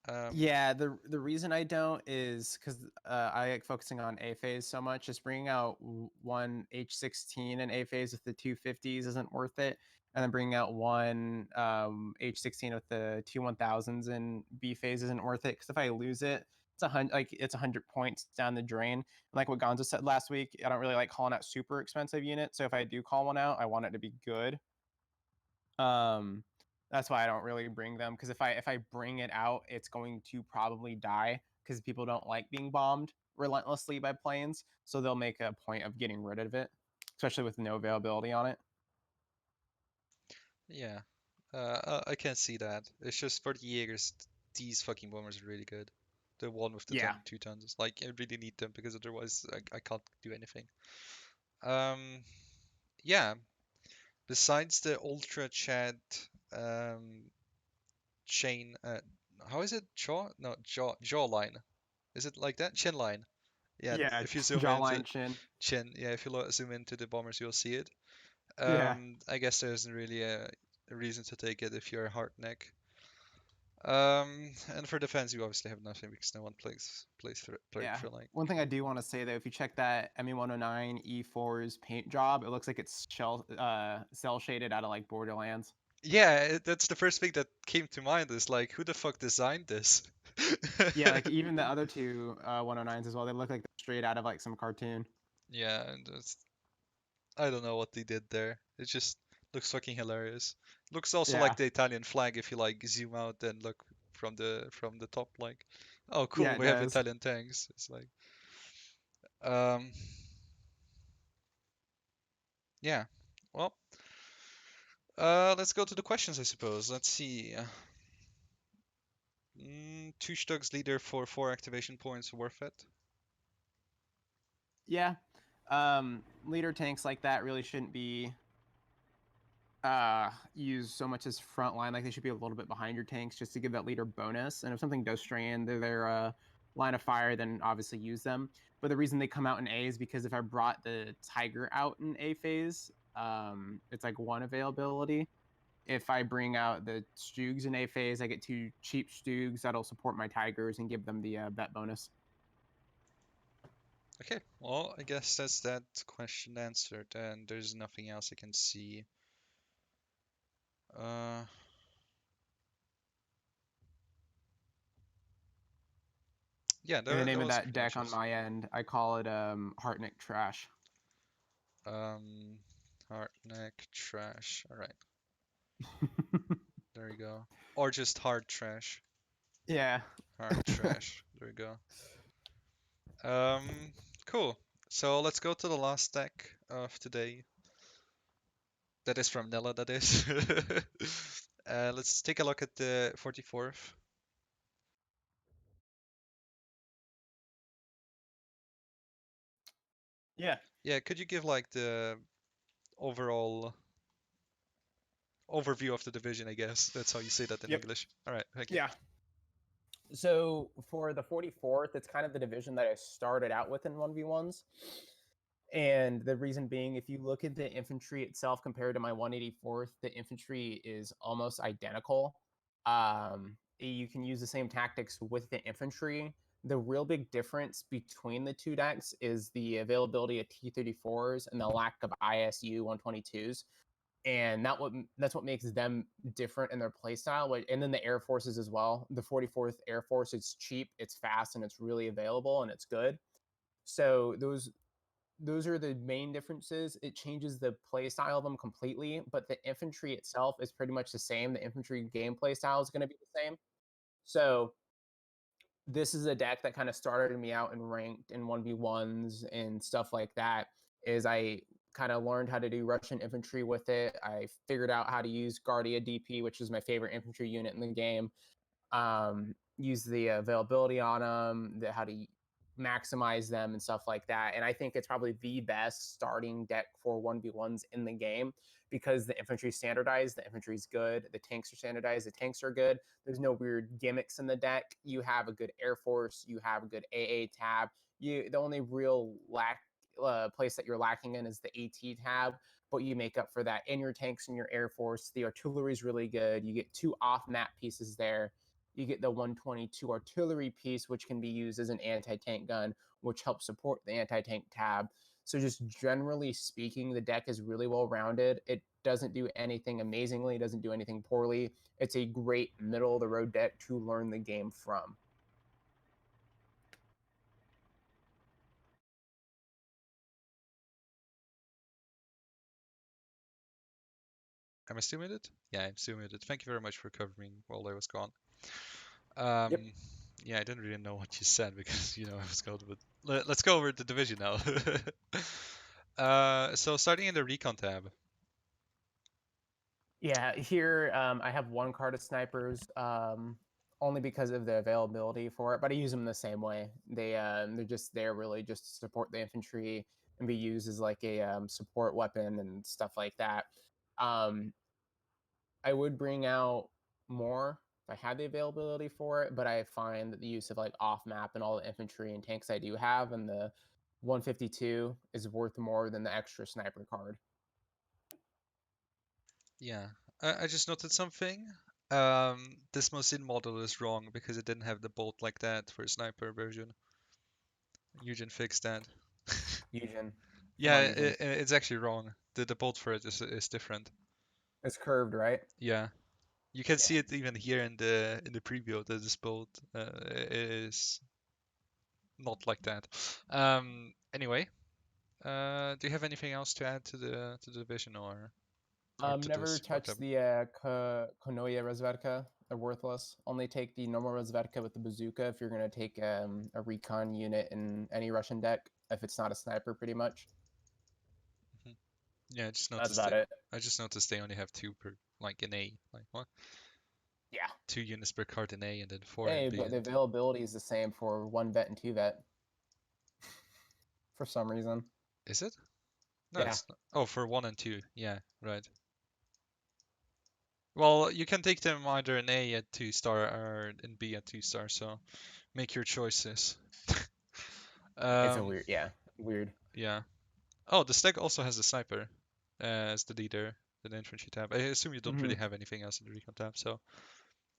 Um, Yeah, the reason I don't is because I like focusing on A phase so much. Just bringing out one H16 and A phase with the 250s isn't worth it, and then bringing out one H16 with the two 1000s in B phase isn't worth it. Because if I lose it, it's 100 points down the drain. And like what Gonzo said last week, I don't really like calling out super expensive units. So if I do call one out, I want it to be good. Um, that's why I don't really bring them because if I bring it out, it's going to probably die because people don't like being bombed relentlessly by planes, so they'll make a point of getting rid of it, especially with no availability on it. yeah, I can see that. It's just for the Jaegers, these fucking bombers are really good. The one with the Yeah, 22 tons is like I really need them because otherwise I can't do anything. Um, yeah. Besides the Ultra Chat um chain, how is it? Jaw? No, jawline. Is it like that? Chin line. Yeah, yeah, if you zoom into jawline chin. chin, yeah, if you zoom into the bombers, you'll see it. Yeah, I guess there isn't really a reason to take it if you're a hard neck. And for defense, you obviously have nothing because no one plays yeah. for like. One thing I do want to say though, if you check that ME 109 E4's paint job, it looks like it's cell shaded out of like Borderlands. Yeah, that's the first thing that came to mind is like, who the fuck designed this? Yeah, like even the other two 109s as well, they look like they're straight out of like some cartoon. Yeah, and I don't know what they did there. It just looks fucking hilarious. Looks also like Yeah, the Italian flag if you like zoom out and look from the top, like, oh yeah, cool, it we have does. Italian tanks. It's like, um, Yeah. Well, let's go to the questions, I suppose. Let's see. Two Stugs leader for 4 activation points, worth it? Yeah. Leader tanks like that really shouldn't be used so much as front line. Like they should be a little bit behind your tanks just to give that leader bonus. And if something does stray into their line of fire, then obviously use them. But the reason they come out in A is because if I brought the Tiger out in A phase, it's like 1 availability. If I bring out the Stoogs in A phase, I get 2 cheap Stoogs that'll support my Tigers and give them the bet bonus. Okay, well, I guess that's that question answered, and there's nothing else I can see. Uh, yeah, And the that name of was that pretty deck much on it. my end, I call it Harteneck Trash. Um, Heart, neck, trash. All right, there you go. Or just hard trash. Yeah. Hard trash. There you go. Um, cool. So let's go to the last deck of today. That is from Nilla, that is. Let's take a look at the 44th. Yeah. Yeah, could you give like the overall overview of the division, I guess? That's how you say that in Yep. English. All right, thank you. Yeah. So for the 44th, it's kind of the division that I started out with in 1v1s. And the reason being, if you look at the infantry itself compared to my 184th, the infantry is almost identical. You can use the same tactics with the infantry. The real big difference between the two decks is the availability of T-34s and the lack of ISU 122s. And that's what makes them different in their playstyle. And then the Air Forces as well. The 44th Air Force, it's cheap, it's fast, and it's really available, and it's good. So those are the main differences. It changes the play style of them completely, but the infantry itself is pretty much the same. The infantry gameplay style is going to be the same. So this is a deck that kind of started me out in ranked and 1v1s and stuff like that. Is I kind of learned how to do Russian infantry with it. I figured out how to use Guardia DP, which is my favorite infantry unit in the game. Use the availability on them, how to maximize them and stuff like that. And I think it's probably the best starting deck for 1v1s in the game because the infantry is standardized, the infantry is good, the tanks are standardized, the tanks are good. There's no weird gimmicks in the deck. You have a good Air Force, you have a good AA tab. The only real place that you're lacking in is the AT tab, but you make up for that in your tanks and your Air Force. The artillery is really good. You get 2 off map pieces there. You get the 122 artillery piece, which can be used as an anti-tank gun, which helps support the anti-tank tab. So just generally speaking, the deck is really well rounded. It doesn't do anything amazingly, it doesn't do anything poorly. It's a great middle of the road deck to learn the game from. Am I still muted? Yeah, I'm still muted. Thank you very much for covering while I was gone. Yep. Yeah, I didn't really know what you said because I was gone, but let's go over the division now. So starting in the recon tab. Yeah, here I have 1 card of snipers, only because of the availability for it, but I use them the same way. They're just there really just to support the infantry and be used as like a support weapon and stuff like that. Um, I would bring out more if I had the availability for it, but I find that the use of like off map and all the infantry and tanks I do have and the 152 is worth more than the extra sniper card. Yeah, I just noted something. This Mosin model is wrong because it didn't have the bolt like that for a sniper version. Eugen fixed that. Fusion. Come Yeah, on, Eugen. it's actually wrong. The bolt for it is different. It's curved, right? Yeah, you can Yeah. see it even here in the preview that this bolt is not like that. Anyway, do you have anything else to add to the division or to the Never support touch tab? the Konoya Razvedka. They're worthless. Only take the normal Razvedka with the bazooka if you're going to take a recon unit in any Russian deck, if it's not a sniper, pretty much. Mhm. Yeah, That's about it. I just noticed they only have two per like in A. Like what? Yeah. 2 units per card in A and then four in Hey, B. but the And availability is the same for one vet and two vet for some reason. is it? No, Yeah. it's not. Oh, for 1 and 2. Yeah, right. Well, you can take them either in A at 2 star or in B at 2 star. So make your choices. It's a Um, weird, yeah, weird. yeah. Oh, the stack also has the sniper as the leader, the infantry tab. I assume you don't really Hmm. have anything else in the recon tab, so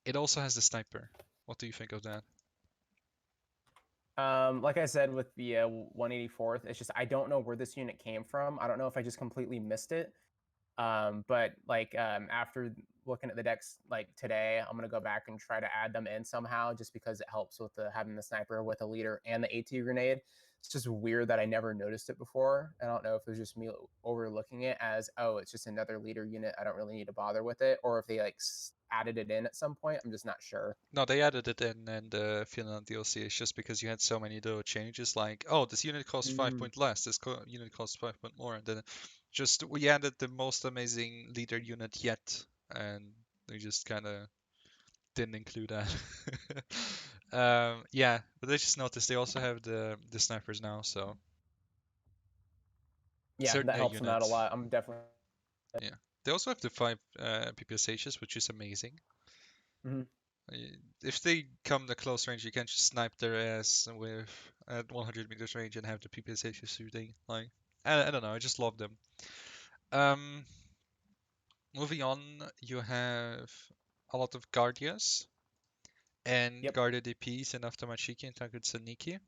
it also has the sniper. What do you think of that? Like I said with the 184th, it's just I don't know where this unit came from. I don't know if I just completely missed it. But like after looking at the decks like today, I'm gonna go back and try to add them in somehow, just because it helps with having the sniper with a leader and the AT grenade. It's just weird that I never noticed it before. I don't know if it was just me overlooking it as, oh, it's just another leader unit. I don't really need to bother with it, or if they like added it in at some point. I'm just not sure. No, they added it in the Finland DLC. It's just because you had so many little changes, like, oh, this unit costs 5 point less, this unit costs 5 point more, and then just we added the most amazing leader unit yet, and they just kind of didn't include that. Yeah, but I just noticed they also have the snipers now, so Yeah, certain that A helps them out a units. lot. I'm definitely. Yeah, they also have the 5 PPSHs, which is amazing. Mhm. If they come to close range, you can just snipe their ass with at 100 meters range and have the PPSH shooting. Like, I don't know, I just love them. Um, Moving on, you have a lot of Guardias and Yep. Guardia DPs and Aftermachiki and Tankard Saniki.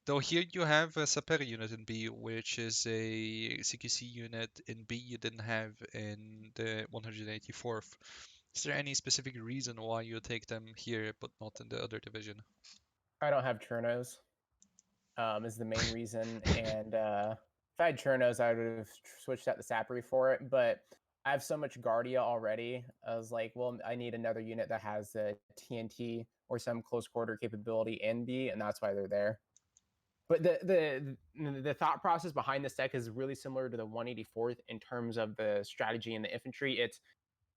Though here you have a Sapere unit in B, which is a CQC unit in B you didn't have in the 184th. Is there any specific reason why you take them here but not in the other division? I don't have Churnos. Is the main reason. And if I had Churnos, I would have switched out the Sapri for it. But I have so much Guardia already. I was like, well, I need another unit that has the TNT or some close quarter capability in B, and that's why they're there. But the thought process behind this deck is really similar to the 184th in terms of the strategy and the infantry. It's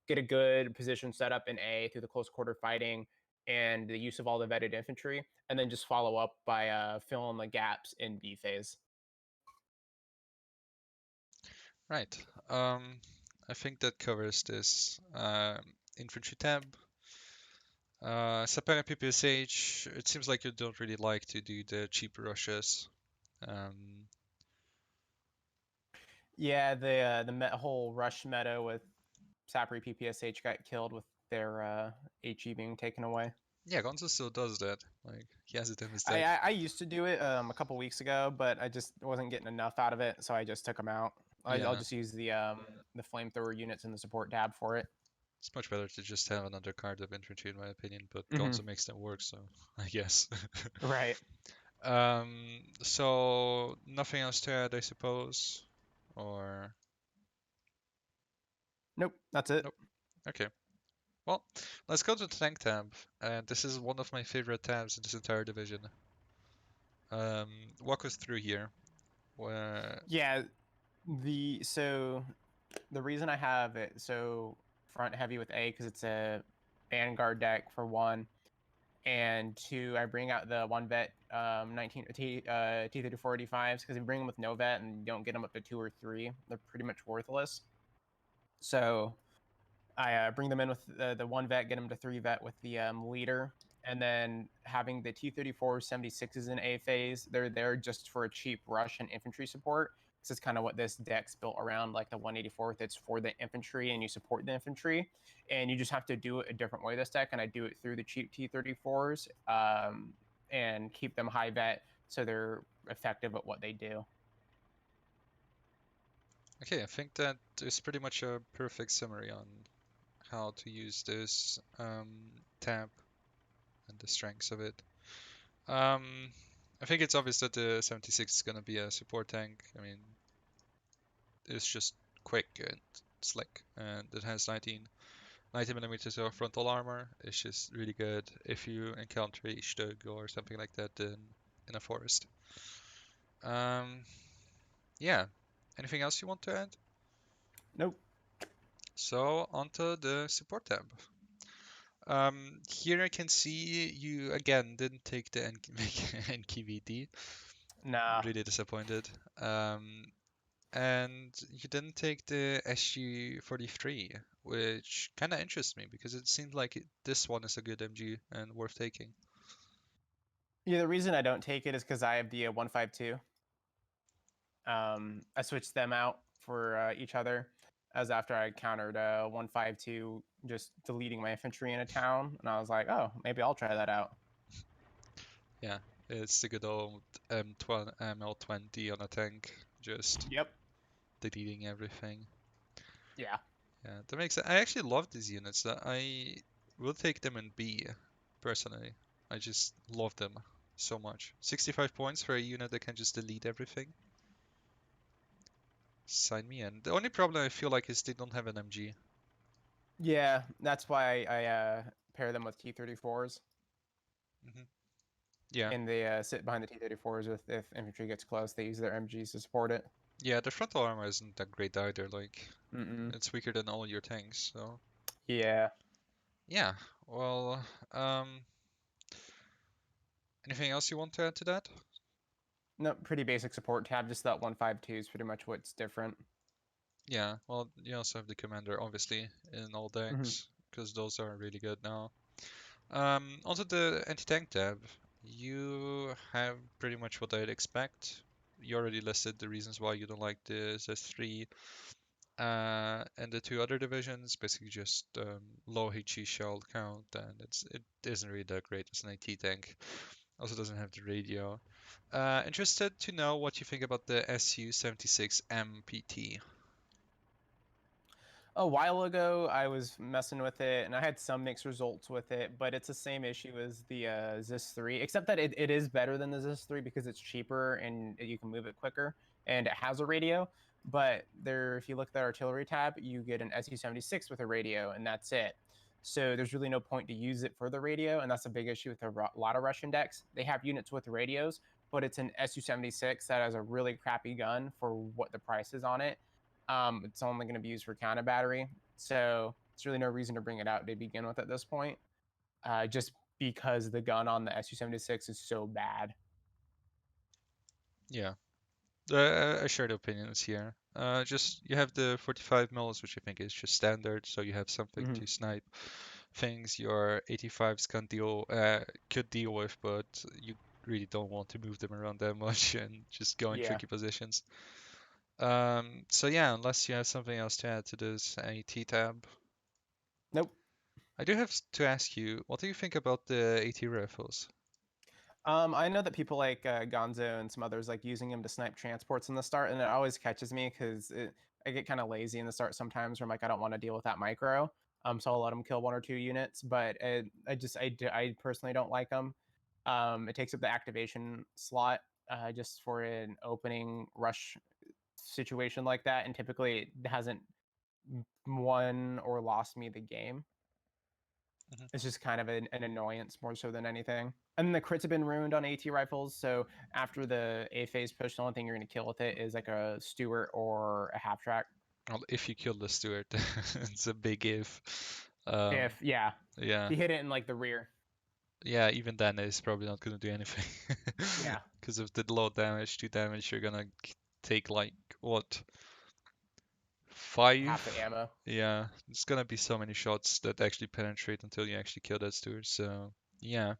get a good position set up in A through the close quarter fighting and the use of all the vetted infantry, and then just follow up by filling the gaps in B phase. Right. I think that covers this infantry tab. Sapere PPSH, it seems like you don't really like to do the cheap rushes. Um, Yeah, the whole rush meta with Sapri PPSH got killed with their HE being taken away. yeah, Gonzo still does that. Like, he has it in his I, deck. I I used to do it a couple weeks ago, but I just wasn't getting enough out of it, so I just took them out. I'll Yeah, just use the flamethrower units in the support tab for it. it's much better to just have another card of infantry, in my opinion, but Hmm. Gonzo makes them work, so I guess. Right. So nothing else to add, I suppose? Or Nope. That's it. nope. Okay. Well, let's go to the tank tab. And this is one of my favorite tabs in this entire division. Walk us through here. Where Yeah. So the reason I have it so front heavy with A because it's a Vanguard deck for one, and two, I bring out the one vet 19 T3485s because if you bring them with no vet and you don't get them up to two or three, they're pretty much worthless. So I bring them in with the one vet, get them to three vet with the leader, and then having the T-34 76s in A phase. They're there just for a cheap rush and infantry support. This is kind of what this deck's built around, like the 184th. It's for the infantry, and you support the infantry, and you just have to do it a different way this deck. And I do it through the cheap T-34s and keep them high vet so they're effective at what they do. Okay, I think that is pretty much a perfect summary on how to use this tab and the strengths of it. Um, I think it's obvious that the 76 is going to be a support tank. I mean, it's just quick and slick, and it has 90 millimeters of frontal armor. It's just really good if you encounter a Stug or something like that in a forest. Um, yeah. Anything else you want to add? Nope. So onto the support tab. Here I can see you again didn't take the NKVD. Nah. Really disappointed. And you didn't take the SG-43, which kind of interests me because it seems like this one is a good MG and worth taking. Yeah, the reason I don't take it is because I have the 152. I switched them out for each other as after I countered 152 just deleting my infantry in a town, and I was like, oh, maybe I'll try that out. Yeah, it's the good old M12, ML20 on a tank, just Yep. deleting everything. Yeah. Yeah, that makes sense. I actually love these units. I will take them in B, personally. I just love them so much. 65 points for a unit that can just delete everything. Sign me in. The only problem I feel like is they don't have an MG. Yeah, that's why I pair them with T-34s, Hmm. Yeah, and they sit behind the T-34s with if infantry gets close, they use their MGs to support it. yeah, the frontal armor isn't that great either. Like, Mm-mm. it's weaker than all your tanks, so. Yeah. Yeah, well, anything else you want to add to that? No, pretty basic support tab. Just that 152 is pretty much what's different. Yeah, well, you also have the commander, obviously, in all Hmm. decks, because those are really good now. Also the anti-tank tab, you have pretty much what I'd expect. You already listed the reasons why you don't like the Z3. And the two other divisions, basically just low HE shell count, and it isn't really that great as an AT tank. Also doesn't have the radio. Interested to know what you think about the SU-76 MPT. A while ago, I was messing with it, and I had some mixed results with it, but it's the same issue as the Zis 3, except that it is better than the Zis 3 because it's cheaper and you can move it quicker, and it has a radio. But there, if you look at the artillery tab, you get an SU-76 with a radio, and that's it. So there's really no point to use it for the radio, and that's a big issue with a lot of Russian decks. They have units with radios, but it's an SU-76 that has a really crappy gun for what the price is on it. It's only going to be used for counter battery, so it's really no reason to bring it out to begin with at this point. Just because the gun on the SU-76 is so bad. Yeah, I share the opinions here. Just you have the 45 mils, which I think is just standard, so you have something Mm-hmm. to snipe things your 85s could deal with, but you really don't want to move them around that much and just go in Yeah. tricky positions. So yeah, unless you have something else to add to this AT tab, Nope. I do have to ask you, what do you think about the AT rifles? I know that people like Gonzo and some others like using him to snipe transports in the start, and it always catches me because I get kind of lazy in the start sometimes where I'm like, I don't want to deal with that micro. So I'll let him kill one or two units, but I personally don't like them. It takes up the activation slot just for an opening rush situation like that, and typically it hasn't won or lost me the game. Mhm. It's just kind of an annoyance more so than anything. And the crits have been ruined on AT rifles, so after the A phase push, the only thing you're going to kill with it is like a Stewart or a half track. Well, if you kill the Steward, it's a big if. If yeah, if Yeah, you hit it in like the rear, yeah, even then it's probably not gonna do anything yeah, because of the low damage, 2 damage, you're gonna take like what, half the 5? ammo. Yeah, it's gonna be so many shots that actually penetrate until you actually kill that Steward. So yeah.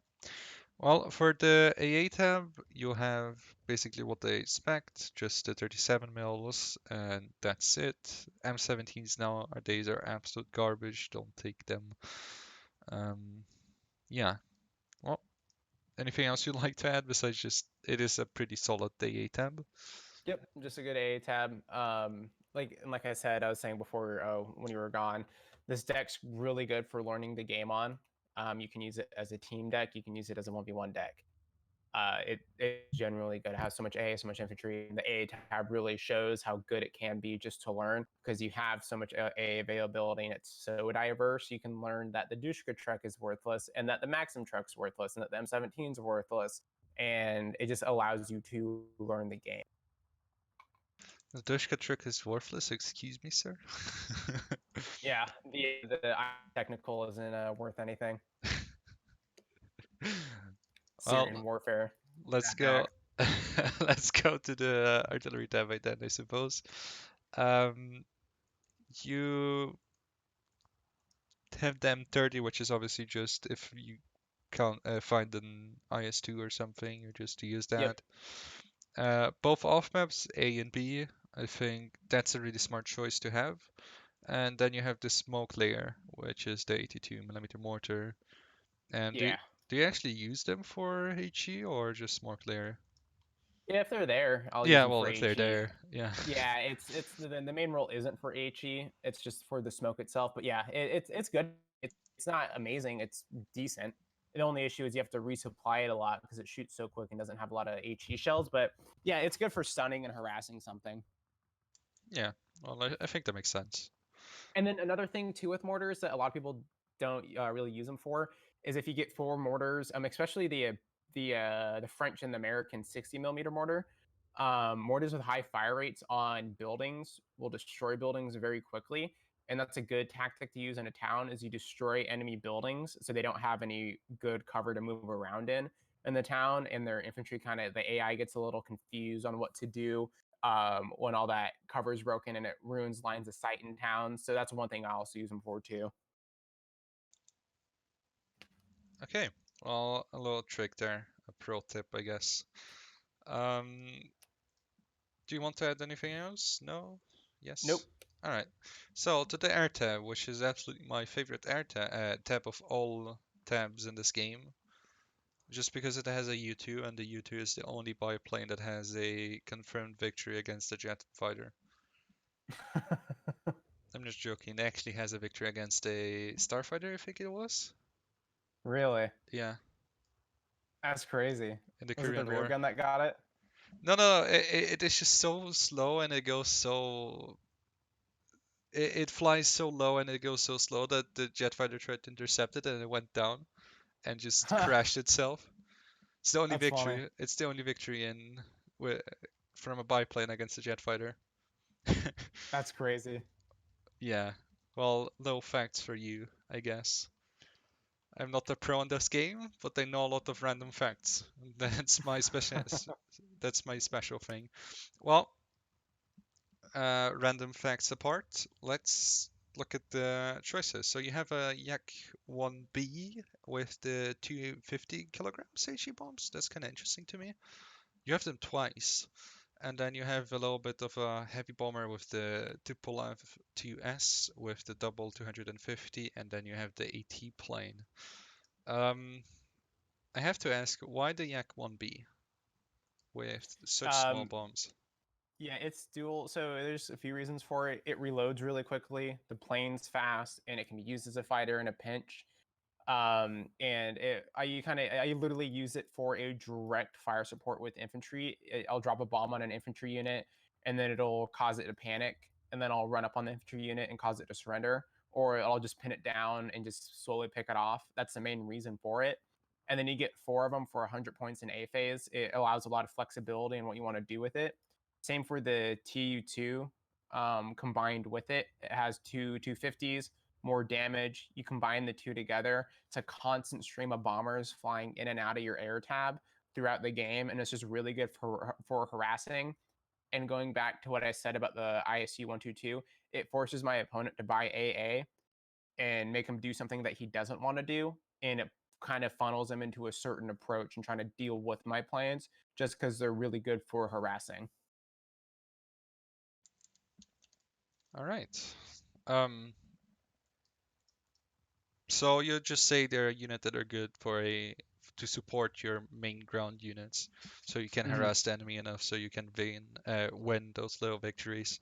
Well, for the AA tab, you have basically what they expect, just the 37 mils, and that's it. M17s now, our days are absolute garbage. Don't take them. Um, yeah. Well, anything else you'd like to add besides just it is a pretty solid AA tab? Yep, just a good AA tab. Like I said, I was saying before when you were gone, this deck's really good for learning the game on. You can use it as a team deck. You can use it as a 1v1 deck. It's generally good. It has so much A, so much infantry. And the A tab really shows how good it can be just to learn because you have so much A availability and it's so diverse. You can learn that the Dushka truck is worthless and that the Maxim truck's worthless and that the M17's worthless. And it just allows you to learn the game. The Dushka trick is worthless, excuse me, sir? Yeah, the technical isn't worth anything. Well, Syrian warfare. let's That go. back. Let's go to the artillery tab then, I suppose. Um, you have them 30, which is obviously just if you can't find an IS-2 or something, you just use Yep. that. Both off maps, A and B, I think that's a really smart choice to have. And then you have the smoke layer, which is the 82 millimeter mortar. And Yeah. do you actually use them for HE or just smoke layer? Yeah, if they're there, I'll use Yeah, them well, for if they're HE. there, yeah. Yeah, it's the main role isn't for HE. It's just for the smoke itself. But yeah, it's good. It's not amazing. It's decent. The only issue is you have to resupply it a lot because it shoots so quick and doesn't have a lot of HE shells. But yeah, it's good for stunning and harassing something. Yeah, well, I think that makes sense. And then another thing too with mortars that a lot of people don't really use them for is if you get four mortars, especially the French and the American 60 millimeter mortar. Mortars with high fire rates on buildings will destroy buildings very quickly, and that's a good tactic to use in a town. Is you destroy enemy buildings so they don't have any good cover to move around in the town, and their infantry kind of the AI gets a little confused on what to do when all that cover is broken and it ruins lines of sight in town. So that's one thing I also use them for too. Okay, well, a little trick there, a pro tip, I guess. Um, do you want to add anything else? No? Yes? Nope. All right. So to the air tab, which is absolutely my favorite tab of all tabs in this game, just because it has a U2 and the U2 is the only biplane that has a confirmed victory against the jet fighter. I'm just joking. It actually has a victory against a starfighter, I think it was. Really? Yeah, That's crazy. in the Was it the Korean rear War. gun that got it? No, no, it is just so slow and it goes so it flies so low and it goes so slow that the jet fighter tried to intercept it and it went down and just crashed itself. It's the only That's funny. victory. It's the only victory in wi- from a biplane against a jet fighter. That's crazy. Yeah. Well, no facts for you, I guess. I'm not a pro in this game, but I know a lot of random facts. That's my special thing. Well, random facts apart, let's look at the choices. So you have a Yak 1B with the 250 kilograms HE bombs. That's kind of interesting to me. You have them twice. And then you have a little bit of a heavy bomber with the Tupolev 2S with the double 250, and then you have the AT plane. Um, I have to ask, why the Yak 1B with such small Um, bombs? yeah, it's dual. So there's a few reasons for it. It reloads really quickly. The plane's fast, and it can be used as a fighter in a pinch. And I literally use it for a direct fire support with infantry. I'll drop a bomb on an infantry unit, and then it'll cause it to panic, and then I'll run up on the infantry unit and cause it to surrender, or I'll just pin it down and just slowly pick it off. That's the main reason for it. And then you get four of them for 100 points in A phase. It allows a lot of flexibility in what you want to do with it. Same for the TU2. Combined with it, it has two 250s, more damage. You combine the two together, it's a constant stream of bombers flying in and out of your air tab throughout the game, and it's just really good for harassing. And going back to what I said about the ISU 122, it forces my opponent to buy AA and make him do something that he doesn't want to do, and it kind of funnels him into a certain approach and trying to deal with my plans just because they're really good for harassing. All right. Um, so you just say they're a unit that are good for a to support your main ground units, so you can Mm-hmm. harass the enemy enough so you can win those little victories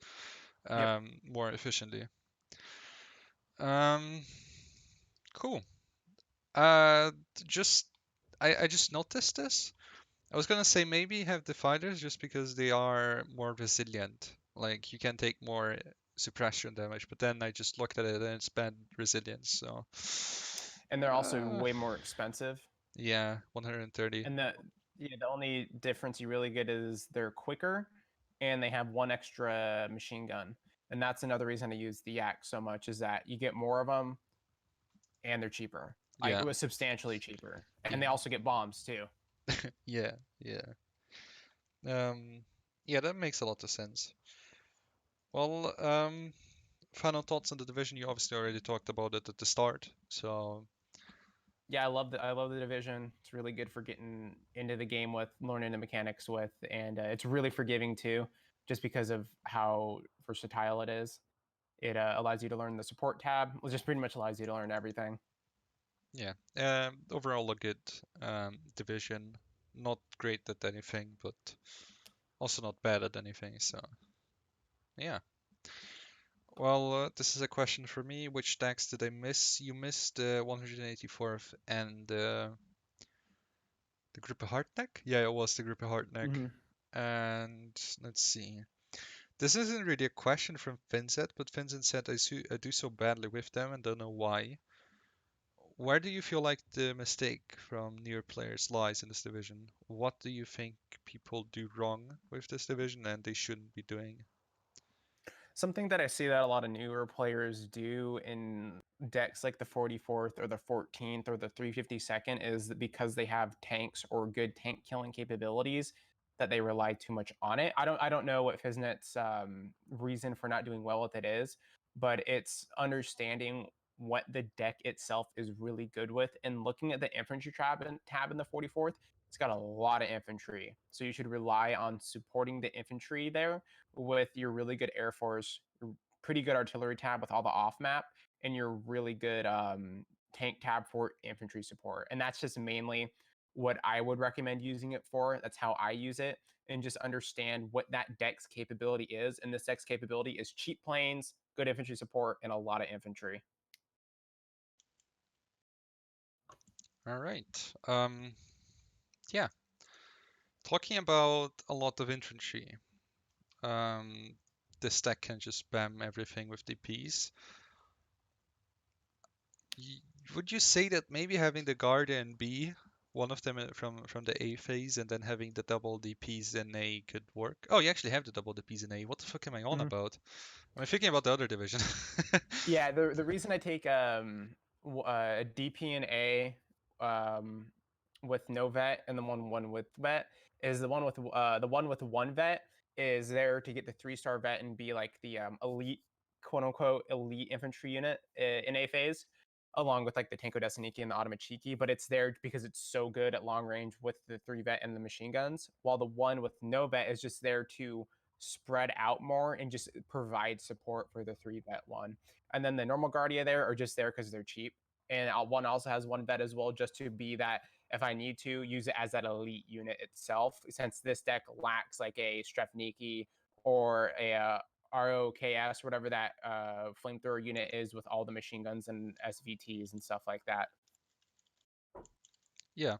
Yep. more efficiently. Um, cool. Uh, just I just noticed this. I was gonna say maybe have the fighters just because they are more resilient. Like you can take more suppression damage, but then I just looked at it and it's bad resilience. So, And they're also uh, way more expensive. yeah, 130. And the only difference you really get is they're quicker. and they have one extra machine gun. And that's another reason I use the yak so much, is that you get more of them and they're cheaper. Like, it Yeah. was substantially cheaper. And they Yeah. also get bombs too. Yeah. Yeah. Um, yeah, that makes a lot of sense. Well, final thoughts on the division. You obviously already talked about it at the start. So, Yeah, I love the division. It's really good for getting into the game with, learning the mechanics with, and it's really forgiving too, just because of how versatile it is. It allows you to learn the support tab. It just pretty much allows you to learn everything. yeah. Overall, a good division. Not great at anything, but also not bad at anything. So, yeah. Well, this is a question for me. Which stacks did I miss? You missed the 184th and the Gruppe Harteneck? Yeah, it was the Gruppe Harteneck. Hmm. And let's see. This isn't really a question from Vincent, but Vincent said I do so badly with them and don't know why. Where do you feel like the mistake from newer players lies in this division? What do you think people do wrong with this division and they shouldn't be doing? Something that I see that a lot of newer players do in decks like the 44th or the 14th or the 352nd is that because they have tanks or good tank killing capabilities, that they rely too much on it. I don't know what Fiznet's reason for not doing well with it is, but it's understanding what the deck itself is really good with and looking at the infantry tab in the 44th. It's got a lot of infantry, so you should rely on supporting the infantry there with your really good Air Force, your pretty good artillery tab with all the off map, and your really good tank tab for infantry support. And that's just mainly what I would recommend using it for. That's how I use it, and just understand what that deck's capability is. And this deck's capability is cheap planes, good infantry support, and a lot of infantry. All right. Yeah. Talking about a lot of infantry. Um, this deck can just spam everything with DPs. Would you say that maybe having the Guardian B, one of them from the A phase, and then having the double DPs in A could work? Oh, you actually have the double DPs in A. What the fuck am I on Mhm. about? I'm thinking about the other division. Yeah, the reason I take DP and A with no vet and the one with vet is the one with one vet is there to get the 3-star vet and be like the elite, quote unquote elite infantry unit in A phase, along with like the Tanko Desaniki and the Automachiki. But it's there because it's so good at long range with the 3 vet and the machine guns, while the one with no vet is just there to spread out more and just provide support for the 3-vet one. And then the normal Guardia there are just there because they're cheap. And one also has one vet as well, just to be that if I need to use it as that elite unit itself, since this deck lacks like a Strefniki or a ROKS, whatever that flamethrower unit is with all the machine guns and SVTs and stuff like that. Yeah.